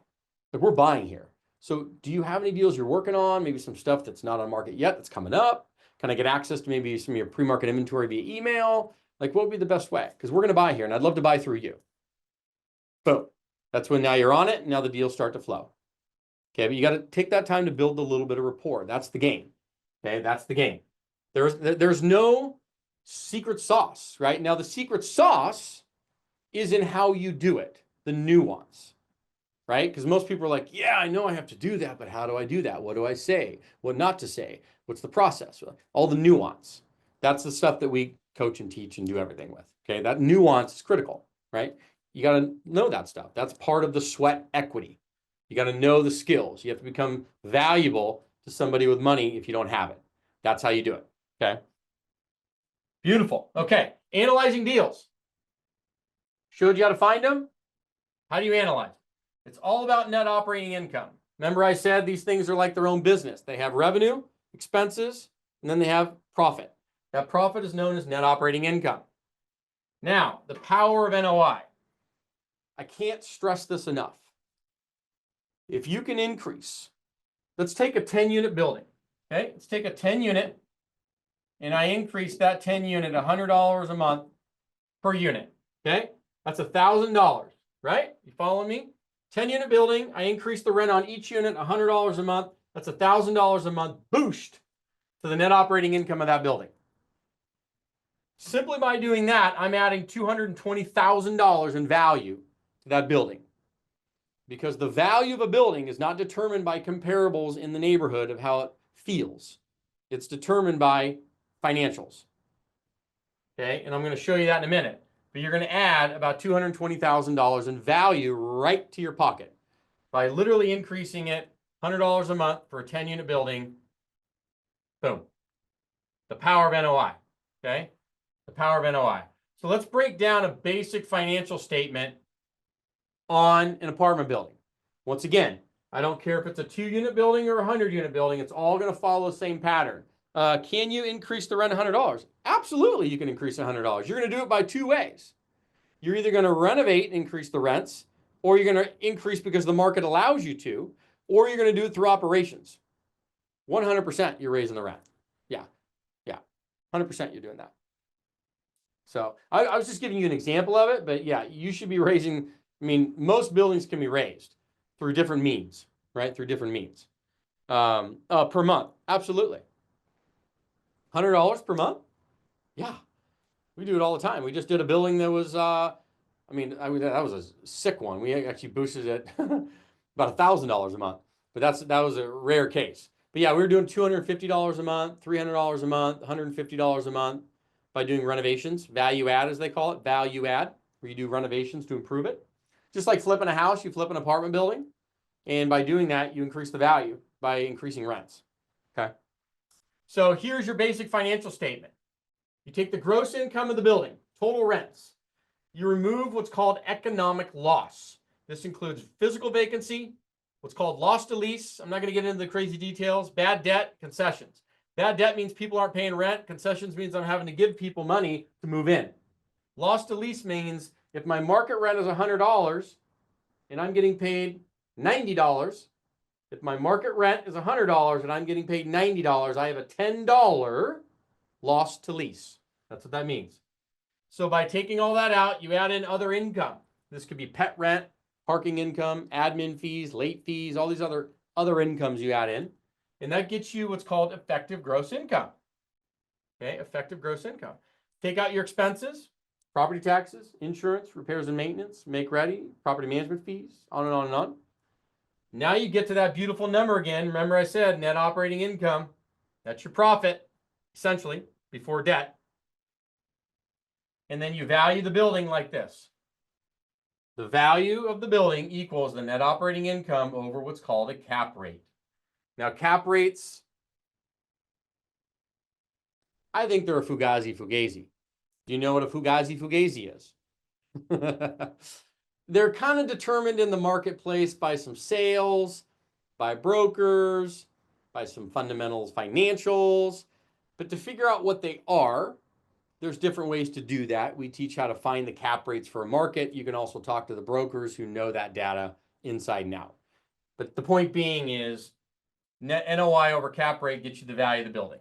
Like, we're buying here. So do you have any deals you're working on? Maybe some stuff that's not on market yet that's coming up? Can I get access to maybe some of your pre-market inventory via email? Like, what would be the best way? Because we're going to buy here, and I'd love to buy through you. Boom. That's when now you're on it, and now the deals start to flow. Okay, but you got to take that time to build a little bit of rapport. That's the game. Okay, that's the game. There's no secret sauce, right? Now, the secret sauce is in how you do it, the nuance. right? Because most people are like, yeah, I know I have to do that, but how do I do that? What do I say? What not to say? What's the process? All the nuance. That's the stuff that we coach and teach and do everything with. Okay, that nuance is critical, right? You got to know that stuff. That's part of the sweat equity. You got to know the skills. You have to become valuable to somebody with money if you don't have it. That's how you do it. Okay. Beautiful. Okay. Analyzing deals. Showed you how to find them. How do you analyze? It's all about net operating income. Remember I said these things are like their own business. They have revenue, expenses, and then they have profit. That profit is known as net operating income. Now, the power of NOI. I can't stress this enough. If you can increase, let's take a 10-unit building. Okay, let's take a 10 unit, and I increase that 10 unit $100 a month per unit. Okay, that's $1,000, right? You following me? 10-unit building, I increase the rent on each unit $100 a month. That's $1,000 a month boost to the net operating income of that building. Simply by doing that, I'm adding $220,000 in value to that building. Because the value of a building is not determined by comparables in the neighborhood of how it feels. It's determined by financials. Okay, and I'm going to show you that in a minute. But you're going to add about $220,000 in value right to your pocket by literally increasing it $100 a month for a 10-unit building. Boom. The power of NOI. Okay, the power of NOI. So let's break down a basic financial statement on an apartment building. Once again, I don't care if it's a 2-unit building or a 100-unit building. It's all going to follow the same pattern. Can you increase the rent $100? Absolutely, you can increase $100. You're going to do it by two ways. You're either going to renovate and increase the rents, or you're going to increase because the market allows you to, or you're going to do it through operations. 100% you're raising the rent. Yeah, 100% you're doing that. So I was just giving you an example of it, but yeah, you should be raising. I mean, most buildings can be raised through different means, right? Through different means. Per month, absolutely. $100 per month? Yeah, we do it all the time. We just did a building that was, that was a sick one. We actually boosted it about $1,000 a month, but that was a rare case. But yeah, we were doing $250 a month, $300 a month, $150 a month by doing renovations, value add as they call it, value add, where you do renovations to improve it. Just like flipping a house, you flip an apartment building, and by doing that, you increase the value by increasing rents. Okay. So here's your basic financial statement. You take the gross income of the building, total rents. You remove what's called economic loss. This includes physical vacancy, what's called loss to lease. I'm not going to get into the crazy details. Bad debt, concessions. Bad debt means people aren't paying rent. Concessions means I'm having to give people money to move in. Loss to lease means if my market rent is $100 and I'm getting paid $90, if my market rent is $100 and I'm getting paid $90, I have a $10 loss to lease. That's what that means. So by taking all that out, you add in other income. This could be pet rent, parking income, admin fees, late fees, all these other incomes you add in. And that gets you what's called effective gross income. Okay, effective gross income. Take out your expenses, property taxes, insurance, repairs and maintenance, make ready, property management fees, on and on and on. Now you get to that beautiful number again. Remember I said net operating income. That's your profit, essentially, before debt. And then you value the building like this. The value of the building equals the net operating income over what's called a cap rate. Now, cap rates, I think they're a fugazi. Do you know what a fugazi is? They're kind of determined in the marketplace by some sales, by brokers, by some fundamentals, financials. But to figure out what they are, there's different ways to do that. We teach how to find the cap rates for a market. You can also talk to the brokers who know that data inside and out. But the point being is net NOI over cap rate gets you the value of the building.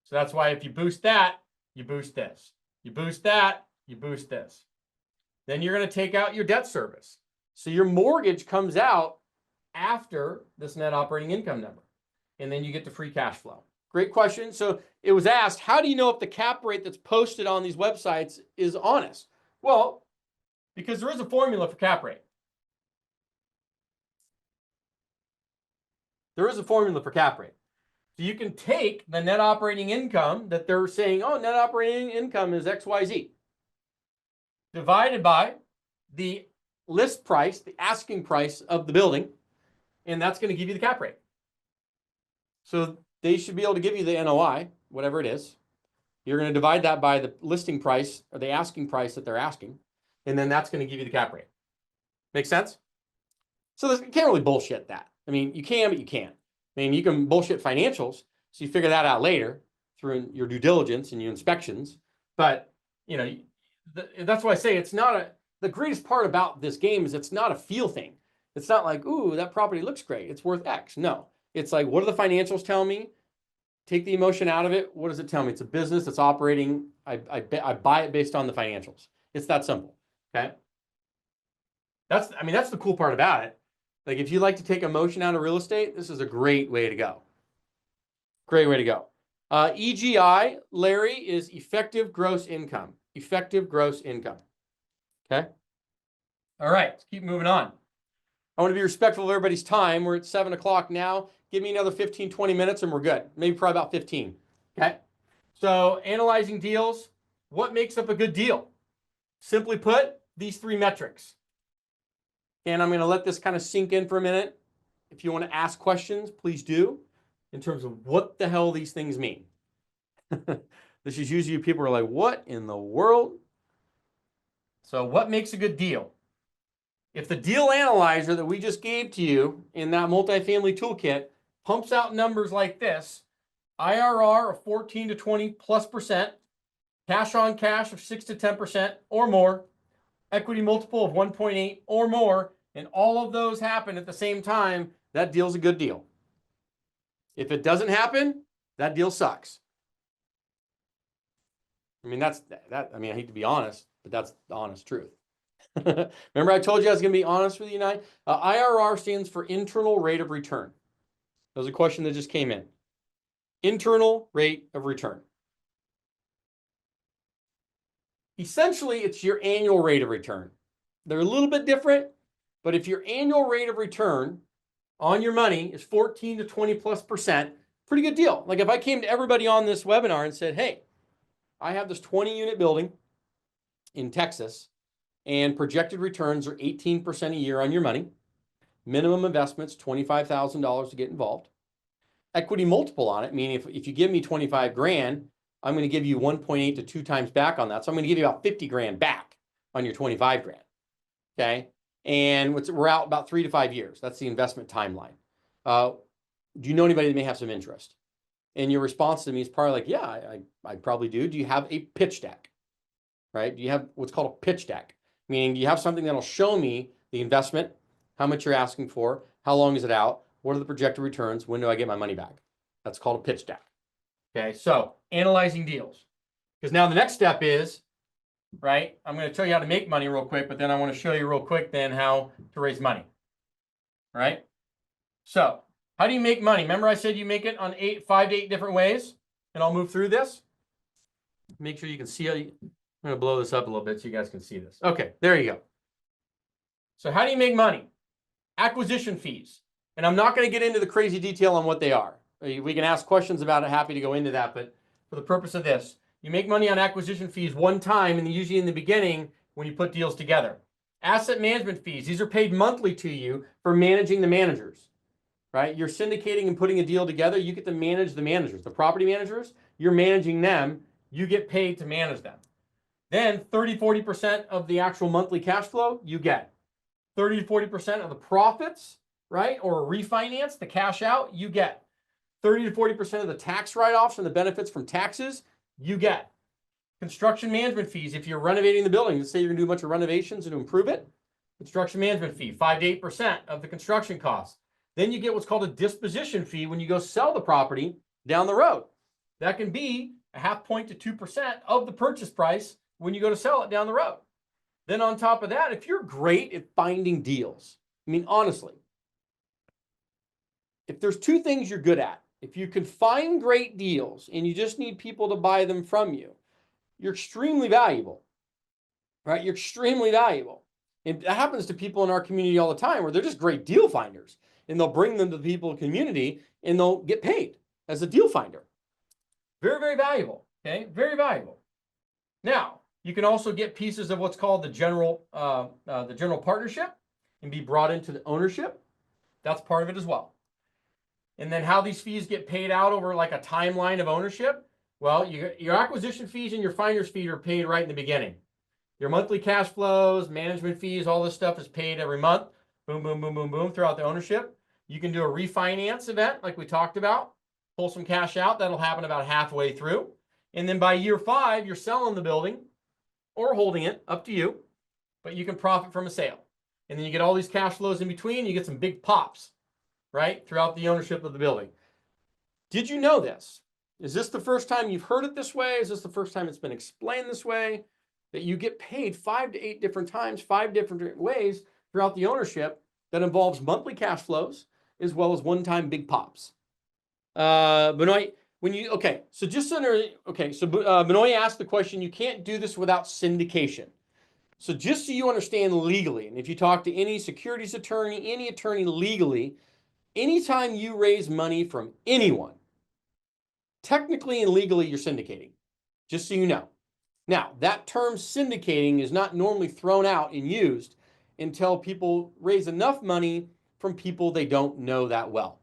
So that's why if you boost that, you boost this. You boost that, you boost this. Then you're going to take out your debt service. So your mortgage comes out after this net operating income number. And then you get the free cash flow. Great question. So it was asked, how do you know if the cap rate that's posted on these websites is honest? Well, because there is a formula for cap rate. There is a formula for cap rate. So you can take the net operating income that they're saying, oh, net operating income is XYZ, divided by the list price, the asking price of the building, and that's going to give you the cap rate. So they should be able to give you the NOI, whatever it is. You're going to divide that by the listing price or the asking price that they're asking, and then that's going to give you the cap rate. Make sense? So you can't really bullshit that. I mean, you can, but you can't. I mean, you can bullshit financials, so you figure that out later through your due diligence and your inspections. But, you know, that's why I say it's not the greatest part about this game is it's not a feel thing. It's not like, ooh, that property looks great, it's worth X. No, it's like, what do the financials tell me? Take the emotion out of it. What does it tell me? It's a business that's operating. I buy it based on the financials. It's that simple. Okay. That's the cool part about it. Like, if you like to take emotion out of real estate, this is a great way to go. Great way to go. EGI, Larry, is effective gross income. Effective gross income. Okay. All right. Let's keep moving on. I want to be respectful of everybody's time. We're at 7 o'clock now. Give me another 15, 20 minutes and we're good. Maybe probably about 15. Okay. So analyzing deals. What makes up a good deal? Simply put, these three metrics. And I'm going to let this kind of sink in for a minute. If you want to ask questions, please do, in terms of what the hell these things mean. This is usually people are like, what in the world? So what makes a good deal? If the deal analyzer that we just gave to you in that multifamily toolkit pumps out numbers like this, IRR of 14 to 20 plus %, cash on cash of 6 to 10% or more, equity multiple of 1.8 or more, and all of those happen at the same time, that deal's a good deal. If it doesn't happen, that deal sucks. I mean, I hate to be honest, but that's the honest truth. Remember I told you I was going to be honest with you tonight? IRR stands for internal rate of return. That was a question that just came in. Internal rate of return. Essentially, it's your annual rate of return. They're a little bit different, but if your annual rate of return on your money is 14 to 20 plus %, pretty good deal. Like if I came to everybody on this webinar and said, hey, I have this 20 unit building in Texas and projected returns are 18% a year on your money. Minimum investment's $25,000 to get involved. Equity multiple on it, meaning if you give me 25 grand, I'm going to give you 1.8 to 2 times back on that. So I'm going to give you about 50 grand back on your 25 grand. Okay. And we're out about 3 to 5 years. That's the investment timeline. Do you know anybody that may have some interest? And your response to me is probably like, yeah, I probably do. Do you have a pitch deck? Right? Do you have what's called a pitch deck? Meaning, do you have something that'll show me the investment, how much you're asking for, how long is it out, what are the projected returns, when do I get my money back? That's called a pitch deck. Okay, so analyzing deals. Because now the next step is, right, I'm going to tell you how to make money real quick, but then I want to show you real quick then how to raise money. Right? So, how do you make money? Remember I said you make it on 5 to 8 different ways? And I'll move through this. Make sure you can see. I'm going to blow this up a little bit so you guys can see this. Okay, there you go. So how do you make money? Acquisition fees. And I'm not going to get into the crazy detail on what they are. We can ask questions about it. Happy to go into that. But for the purpose of this, you make money on acquisition fees one time, and usually in the beginning when you put deals together. Asset management fees. These are paid monthly to you for managing the managers. Right? You're syndicating and putting a deal together. You get to manage the managers. The property managers, you're managing them. You get paid to manage them. Then 30-40% of the actual monthly cash flow you get. 30 to 40% of the profits, right? Or refinance, the cash out, you get. 30 to 40% of the tax write-offs and the benefits from taxes, you get. Construction management fees, if you're renovating the building, let's say you're going to do a bunch of renovations and improve it, construction management fee, 5 to 8% of the construction costs. Then you get what's called a disposition fee when you go sell the property down the road. That can be a 0.5 point to 2% of the purchase price when you go to sell it down the road. Then on top of that, if you're great at finding deals, I mean, honestly, if there's 2 things you're good at, if you can find great deals and you just need people to buy them from you, you're extremely valuable, right? You're extremely valuable. And that happens to people in our community all the time where they're just great deal finders. and they'll bring them to the people in the community, and they'll get paid as a deal finder. Very, very valuable. Okay, very valuable. Now, you can also get pieces of what's called the general partnership and be brought into the ownership. That's part of it as well. And then how these fees get paid out over like a timeline of ownership. Well, your acquisition fees and your finder's fee are paid right in the beginning. Your monthly cash flows, management fees, all this stuff is paid every month. Boom, boom, boom, boom, boom, throughout the ownership. You can do a refinance event like we talked about. Pull some cash out. That'll happen about halfway through. And then by year 5, you're selling the building or holding it, up to you. But you can profit from a sale. And then you get all these cash flows in between. You get some big pops, right, throughout the ownership of the building. Did you know this? Is this the first time you've heard it this way? Is this the first time it's been explained this way? That you get paid 5 to 8 different times, 5 different ways throughout the ownership that involves monthly cash flows as well as one-time big pops. Benoit, Benoit asked the question, you can't do this without syndication. So just so you understand legally, and if you talk to any securities attorney, any attorney legally, anytime you raise money from anyone, technically and legally you're syndicating, just so you know. Now, that term syndicating is not normally thrown out and used until people raise enough money from people they don't know that well.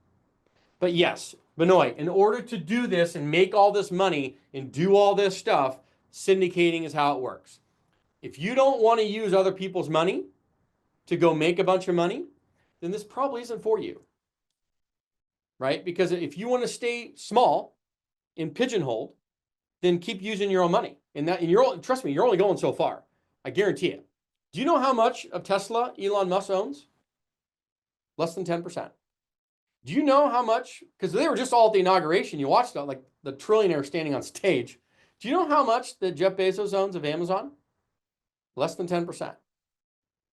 But yes, Benoit, in order to do this and make all this money and do all this stuff, syndicating is how it works. If you don't want to use other people's money to go make a bunch of money, then this probably isn't for you, right? Because if you want to stay small and pigeonholed, then keep using your own money. Trust me, you're only going so far. I guarantee it. Do you know how much of Tesla Elon Musk owns? Less than 10%. Do you know how much? Because they were just all at the inauguration. You watched it, like the trillionaire standing on stage. Do you know how much that Jeff Bezos owns of Amazon? Less than 10%.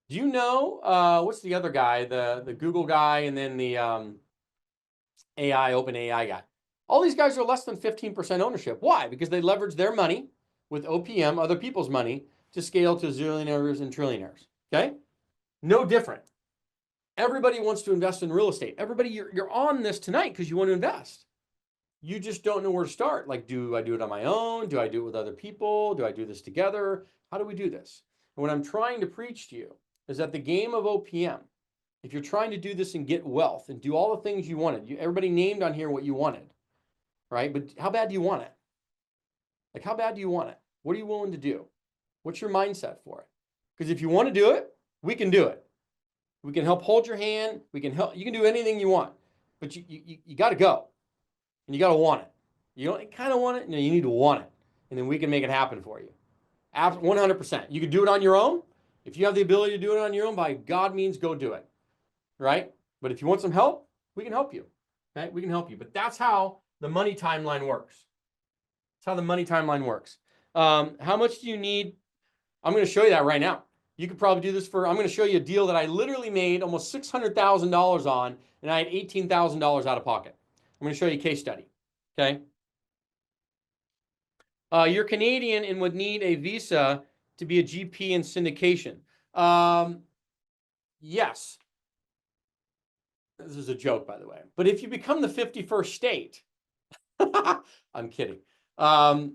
Do you know what's the other guy? The Google guy, and then the Open AI guy. All these guys are less than 15% ownership. Why? Because they leverage their money with OPM, other people's money, to scale to zillionaires and trillionaires. Okay? No different. Everybody wants to invest in real estate. Everybody, you're on this tonight because you want to invest. You just don't know where to start. Like, do I do it on my own? Do I do it with other people? Do I do this together? How do we do this? And what I'm trying to preach to you is that the game of OPM, if you're trying to do this and get wealth and do all the things you wanted, everybody named on here what you wanted, right? But how bad do you want it? Like, how bad do you want it? What are you willing to do? What's your mindset for it? Because if you want to do it, we can do it. We can help hold your hand. We can help. You can do anything you want, but you got to go, and you got to want it. You don't kind of want it. No, you need to want it, and then we can make it happen for you. 100%. You can do it on your own. If you have the ability to do it on your own, by God means go do it, right? But if you want some help, we can help you. Okay, we can help you. But that's how the money timeline works. That's how the money timeline works. How much do you need? I'm going to show you that right now. You could probably do this I'm going to show you a deal that I literally made almost $600,000 on, and I had $18,000 out of pocket. I'm going to show you a case study, okay? You're Canadian and would need a visa to be a GP in syndication. Yes. This is a joke, by the way. But if you become the 51st state, I'm kidding. So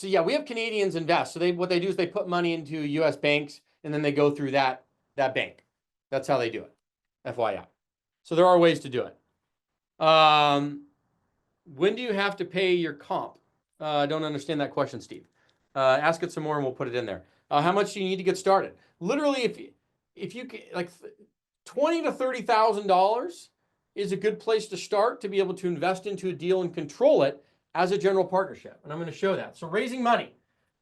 yeah, we have Canadians invest. So what they do is they put money into U.S. banks, and then they go through that bank. That's how they do it, FYI. So there are ways to do it. When do you have to pay your comp? I don't understand that question, Steve. Ask it some more, and we'll put it in there. How much do you need to get started? Literally, if you like $20,000 to $30,000 is a good place to start to be able to invest into a deal and control it as a general partnership. And I'm going to show that. So raising money,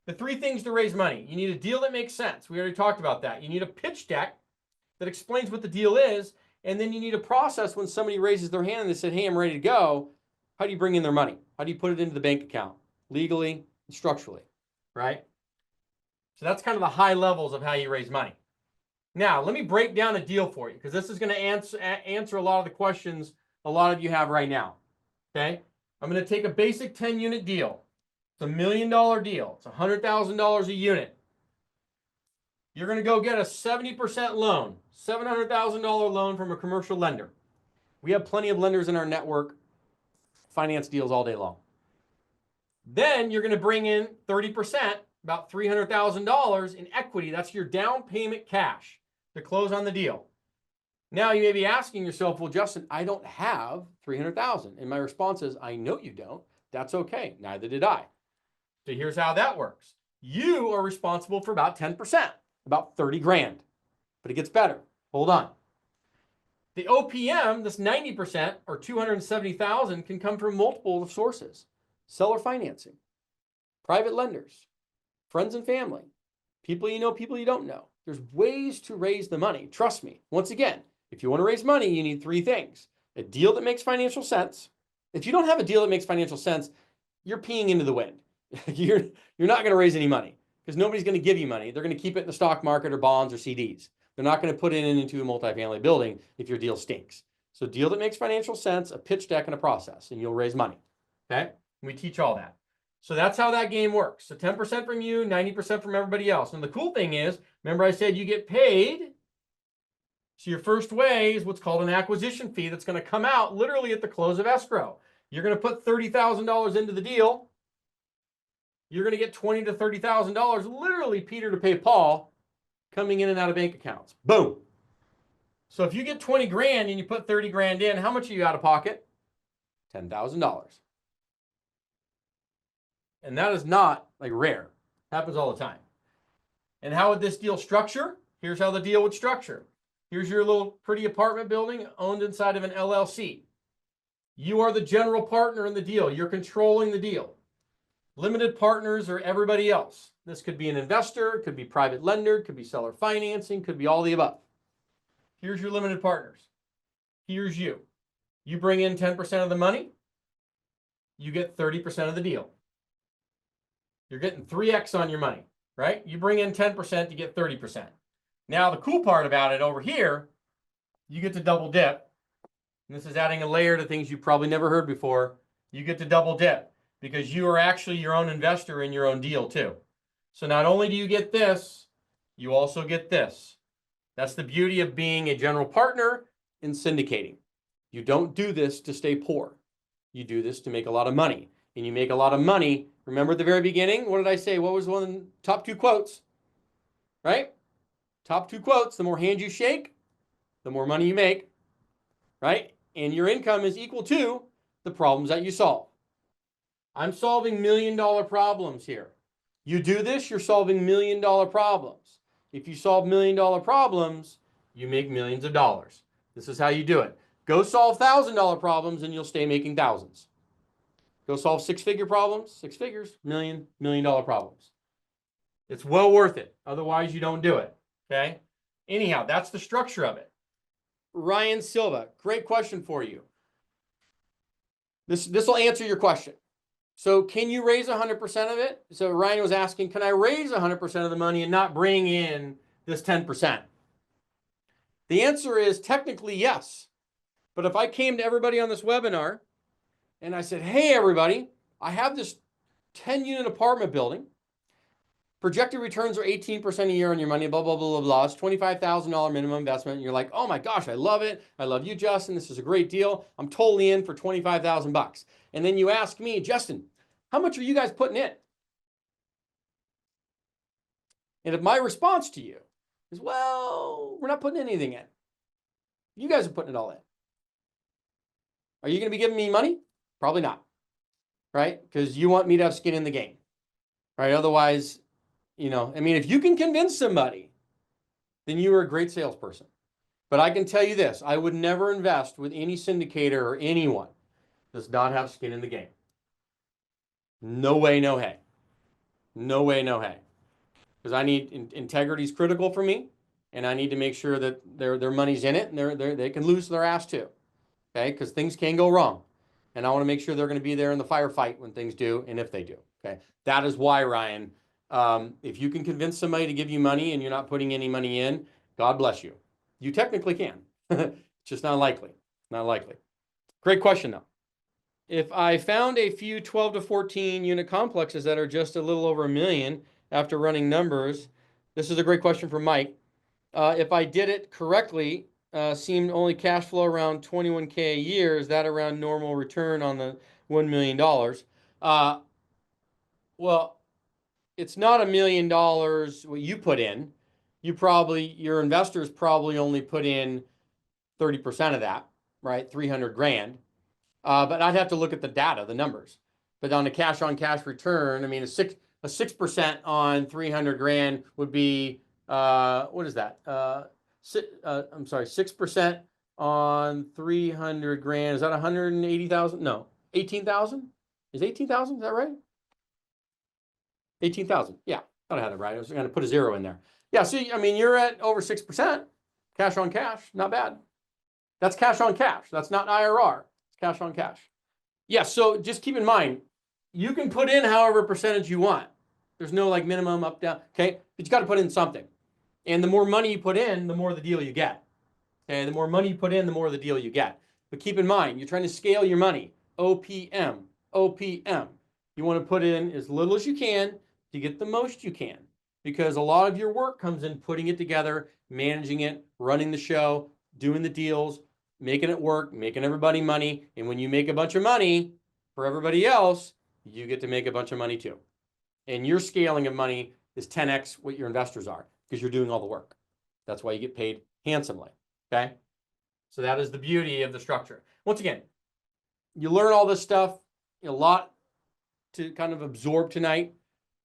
the 3 things to raise money. You need a deal that makes sense. We already talked about that. You need a pitch deck that explains what the deal is. And then you need a process when somebody raises their hand and they said, hey, I'm ready to go. How do you bring in their money? How do you put it into the bank account? Legally and structurally, right? So that's kind of the high levels of how you raise money. Now, let me break down a deal for you, because this is going to answer a lot of the questions a lot of you have right now, okay? I'm going to take a basic 10-unit deal. It's $1 million deal. It's $100,000 a unit. You're going to go get a 70% loan. $700,000 loan from a commercial lender. We have plenty of lenders in our network, finance deals all day long. Then you're going to bring in 30%, about $300,000 in equity. That's your down payment cash to close on the deal. Now you may be asking yourself, well, Justin, I don't have $300,000. And my response is, I know you don't. That's okay. Neither did I. So here's how that works. You are responsible for about 10%, about 30 grand. But it gets better. Hold on. The OPM, this 90% or 270,000, can come from multiple sources. Seller financing, private lenders, friends and family, people you know, people you don't know. There's ways to raise the money. Trust me. Once again, if you want to raise money, you need three things. A deal that makes financial sense. If you don't have a deal that makes financial sense, you're peeing into the wind. You're not going to raise any money because nobody's going to give you money. They're going to keep it in the stock market or bonds or CDs. They're not going to put it into a multifamily building if your deal stinks. So deal that makes financial sense, a pitch deck, and a process, and you'll raise money. Okay? We teach all that. So that's how that game works. So 10% from you, 90% from everybody else. And the cool thing is, remember I said you get paid. So your first way is what's called an acquisition fee that's going to come out literally at the close of escrow. You're going to put $30,000 into the deal. You're going to get $20,000 to $30,000, literally Peter to pay Paul, coming in and out of bank accounts. Boom. So if you get 20 grand and you put 30 grand in, how much are you out of pocket? $10,000. And that is not like rare. Happens all the time. And how would this deal structure? Here's how the deal would structure. Here's your little pretty apartment building owned inside of an LLC. You are the general partner in the deal. You're controlling the deal. Limited partners are everybody else. This could be an investor, could be private lender, could be seller financing, could be all the above. Here's your limited partners. Here's you. You bring in 10% of the money, you get 30% of the deal. You're getting 3x on your money, right? You bring in 10%, you get 30%. Now, the cool part about it over here, you get to double dip. And this is adding a layer to things you've probably never heard before. You get to double dip because you are actually your own investor in your own deal too. So not only do you get this, you also get this. That's the beauty of being a general partner in syndicating. You don't do this to stay poor. You do this to make a lot of money. And you make a lot of money. Remember at the very beginning, what did I say? What was one of the top two quotes? Right? Top two quotes, the more hands you shake, the more money you make. Right? And your income is equal to the problems that you solve. I'm solving $1 million problems here. You do this, you're solving $1 million problems. If you solve $1 million problems, you make millions of dollars. This is how you do it. Go solve $1,000 problems and you'll stay making thousands. Go solve six-figure problems, six figures, $1 million problems. It's well worth it. Otherwise, you don't do it. Okay? Anyhow, that's the structure of it. Ryan Silva, great question for you. This will answer your question. So can you raise 100% of it? So Ryan was asking, can I raise 100% of the money and not bring in this 10%? The answer is technically yes. But if I came to everybody on this webinar and I said, hey, everybody, I have this 10-unit apartment building. Projected returns are 18% a year on your money, blah, blah, blah, blah, blah. It's $25,000 minimum investment. And you're like, oh my gosh, I love it. I love you, Justin. This is a great deal. I'm totally in for $25,000. And then you ask me, Justin, how much are you guys putting in? And if my response to you is, well, we're not putting anything in. You guys are putting it all in. Are you going to be giving me money? Probably not, right? Because you want me to have skin in the game, right? Otherwise, if you can convince somebody, then you are a great salesperson. But I can tell you this, I would never invest with any syndicator or anyone that does not have skin in the game. No way, no hay. No way, no hay. Because I need integrity is critical for me, and I need to make sure that their money's in it, and they can lose their ass too. Okay, because things can go wrong, and I want to make sure they're going to be there in the firefight when things do, and if they do. Okay, that is why, Ryan. If you can convince somebody to give you money and you're not putting any money in, God bless you. You technically can. It's just not likely. Not likely. Great question, though. If I found a few 12 to 14 unit complexes that are just a little over $1 million after running numbers, this is a great question from Mike. if I did it correctly, seemed only cash flow around 21K a year. Is that around normal return on the $1 million? Well, it's not $1 million what you put in. Your investors probably only put in 30% of that, right? 300 grand. But I'd have to look at the data, the numbers. But on a cash on cash return, I mean, a 6% on 300 grand would be, what is that? I'm sorry, 6% on 300 grand. Is that 180,000? No, 18,000? Is 18,000? Is that right? 18,000. Yeah, thought I had it right. I was going to put a zero in there. Yeah, see, I mean, you're at over 6% cash on cash. Not bad. That's cash on cash. That's not IRR. It's cash on cash. Yeah, so just keep in mind, you can put in however percentage you want. There's no like minimum up, down, okay? But you got to put in something. And the more money you put in, the more the deal you get. Okay, the more money you put in, the more the deal you get. But keep in mind, you're trying to scale your money. OPM, OPM. You want to put in as little as you can to get the most you can. Because a lot of your work comes in putting it together, managing it, running the show, doing the deals, making it work, making everybody money. And when you make a bunch of money for everybody else, you get to make a bunch of money too. And your scaling of money is 10x what your investors are because you're doing all the work. That's why you get paid handsomely. Okay. So that is the beauty of the structure. Once again, you learn all this stuff, a lot to kind of absorb tonight.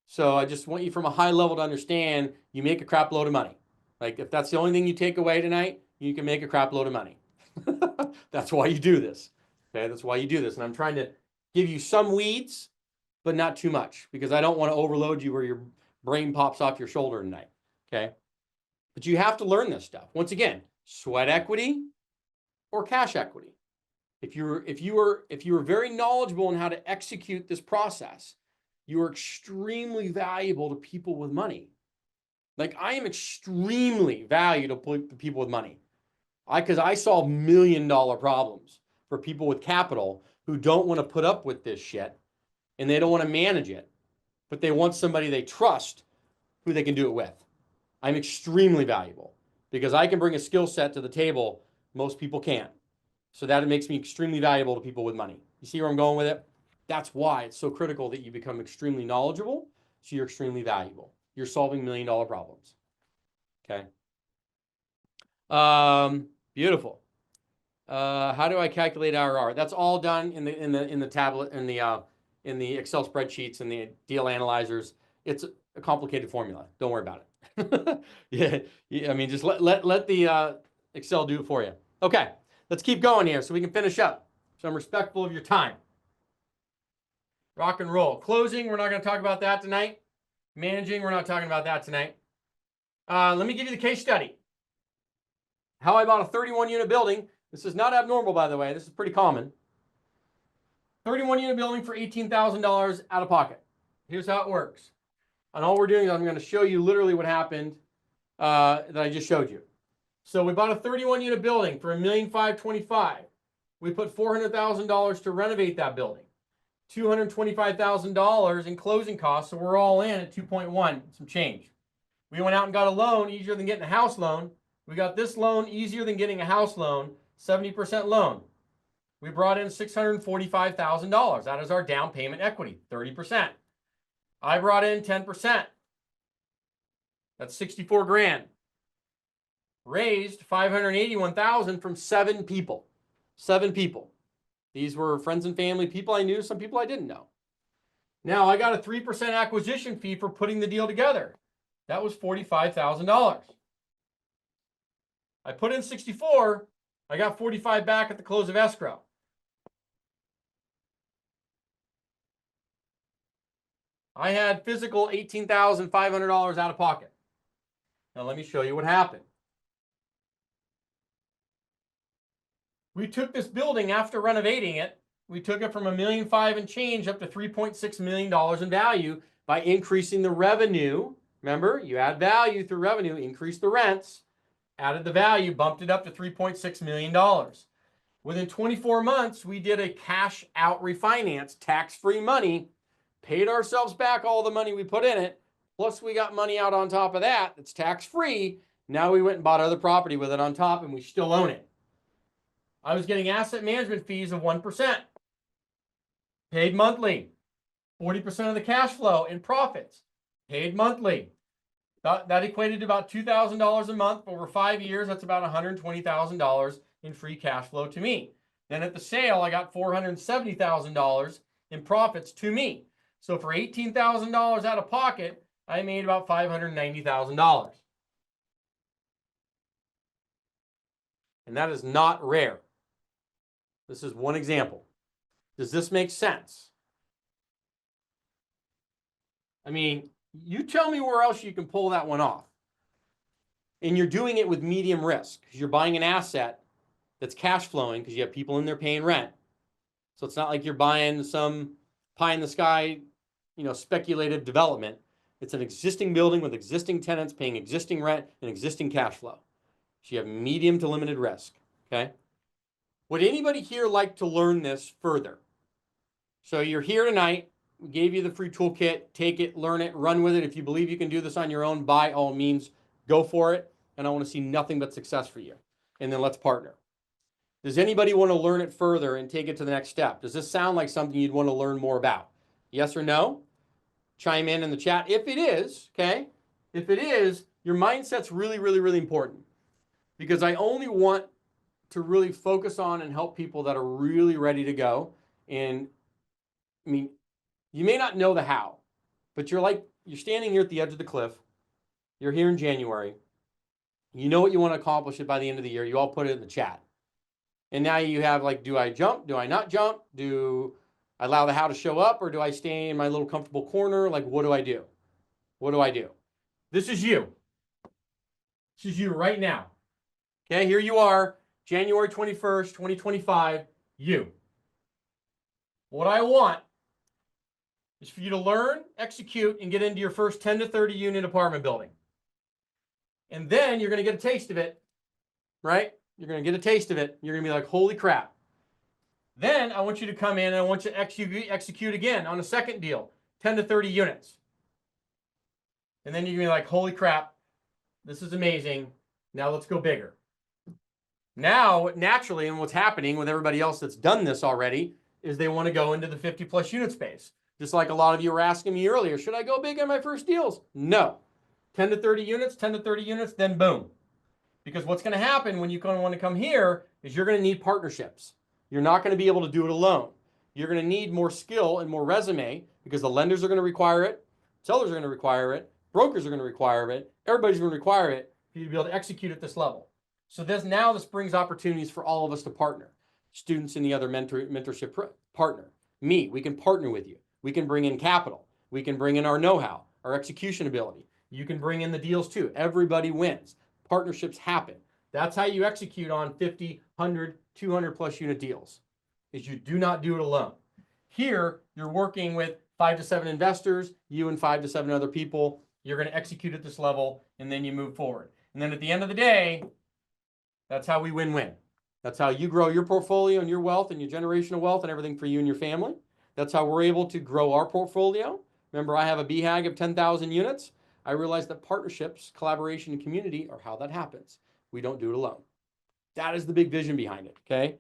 So I just want you from a high level to understand you make a crap load of money. Like if that's the only thing you take away tonight, you can make a crap load of money. That's why you do this. Okay, that's why you do this. And I'm trying to give you some weeds, but not too much because I don't want to overload you where your brain pops off your shoulder tonight. Okay, but you have to learn this stuff. Once again, sweat equity or cash equity. If you are very knowledgeable in how to execute this process, you are extremely valuable to people with money. Like I am extremely valuable to people with money. Because I solve $1 million problems for people with capital who don't want to put up with this shit and they don't want to manage it, but they want somebody they trust who they can do it with. I'm extremely valuable because I can bring a skill set to the table most people can't. So that makes me extremely valuable to people with money. You see where I'm going with it? That's why it's so critical that you become extremely knowledgeable so you're extremely valuable. You're solving $1 million problems. Okay. Beautiful. How do I calculate IRR? That's all done in the tablet in the Excel spreadsheets and the deal analyzers. It's a complicated formula. Don't worry about it. yeah. I mean, just let the Excel do it for you. Okay, let's keep going here so we can finish up. So I'm respectful of your time. Rock and roll. Closing, we're not going to talk about that tonight. Managing, we're not talking about that tonight. Let me give you the case study. How I bought a 31-unit building. This is not abnormal, by the way. This is pretty common. 31-unit building for $18,000 out of pocket. Here's how it works. And all we're doing is I'm going to show you literally what happened that I just showed you. So we bought a 31-unit building for $1,525,000. We put $400,000 to renovate that building. $225,000 in closing costs, so we're all in at 2.1, some change. We went out and got a loan easier than getting a house loan. We got this loan easier than getting a house loan, 70% loan. We brought in $645,000. That is our down payment equity, 30%. I brought in 10%. That's 64 grand. Raised 581,000 from 7 people. 7 people. These were friends and family, people I knew, some people I didn't know. Now I got a 3% acquisition fee for putting the deal together. That was $45,000. I put in 64, I got 45 back at the close of escrow. I had physical $18,500 out of pocket. Now let me show you what happened. We took this building after renovating it. We took it from $1.5 million and change up to $3.6 million in value by increasing the revenue. Remember, you add value through revenue, increase the rents, added the value, bumped it up to $3.6 million. Within 24 months, we did a cash out refinance, tax-free money, paid ourselves back all the money we put in it, plus we got money out on top of that that's tax-free, Now we went and bought other property with it on top, and we still own it. I was getting asset management fees of 1%, paid monthly. 40% of the cash flow in profits, paid monthly. That equated to about $2,000 a month over 5 years. That's about $120,000 in free cash flow to me. Then at the sale, I got $470,000 in profits to me. So for $18,000 out of pocket, I made about $590,000. And that is not rare. This is one example. Does this make sense? I mean, you tell me where else you can pull that one off. And you're doing it with medium risk because you're buying an asset that's cash flowing because you have people in there paying rent. So it's not like you're buying some pie in the sky, speculative development. It's an existing building with existing tenants paying existing rent and existing cash flow. So you have medium to limited risk, okay? Would anybody here like to learn this further? So you're here tonight. We gave you the free toolkit. Take it, learn it, run with it. If you believe you can do this on your own, by all means, go for it. And I want to see nothing but success for you. And then let's partner. Does anybody want to learn it further and take it to the next step? Does this sound like something you'd want to learn more about? Yes or no? Chime in the chat. If it is, okay? If it is, your mindset's really, really, really important. Because I only want to really focus on and help people that are really ready to go. And I mean, you may not know the how, but you're standing here at the edge of the cliff. You're here in January. You know what you want to accomplish it by the end of the year. You all put it in the chat. And now you have do I jump? Do I not jump? Do I allow the how to show up, or do I stay in my little comfortable corner? What do I do? What do I do? This is you. This is you right now. Okay, here you are, January 21st, 2025, you. What I want is for you to learn, execute, and get into your first 10 to 30 unit apartment building. And then you're going to get a taste of it, right? You're going to get a taste of it. You're going to be like, holy crap. Then I want you to come in and I want you to execute again on a second deal, 10 to 30 units. And then you're going to be like, holy crap, this is amazing. Now let's go bigger. Now, naturally, and what's happening with everybody else that's done this already is they want to go into the 50 plus unit space. Just like a lot of you were asking me earlier, should I go big on my first deals? No. 10 to 30 units, 10 to 30 units, then boom. Because what's going to happen when you want to come here is you're going to need partnerships. You're not going to be able to do it alone. You're going to need more skill and more resume because the lenders are going to require it, sellers are going to require it, brokers are going to require it, everybody's going to require it for you to be able to execute at this level. So this brings opportunities for all of us to partner. Students in the other mentorship partner. Me, we can partner with you. We can bring in capital. We can bring in our know-how, our execution ability. You can bring in the deals too. Everybody wins. Partnerships happen. That's how you execute on 50, 100, 200 plus unit deals, is you do not do it alone. Here, you're working with 5 to 7 investors, you and 5 to 7 other people. You're going to execute at this level, and then you move forward. And then at the end of the day, that's how we win-win. That's how you grow your portfolio and your wealth and your generational wealth and everything for you and your family. That's how we're able to grow our portfolio. Remember, I have a BHAG of 10,000 units. I realized that partnerships, collaboration, and community are how that happens. We don't do it alone. That is the big vision behind it, okay?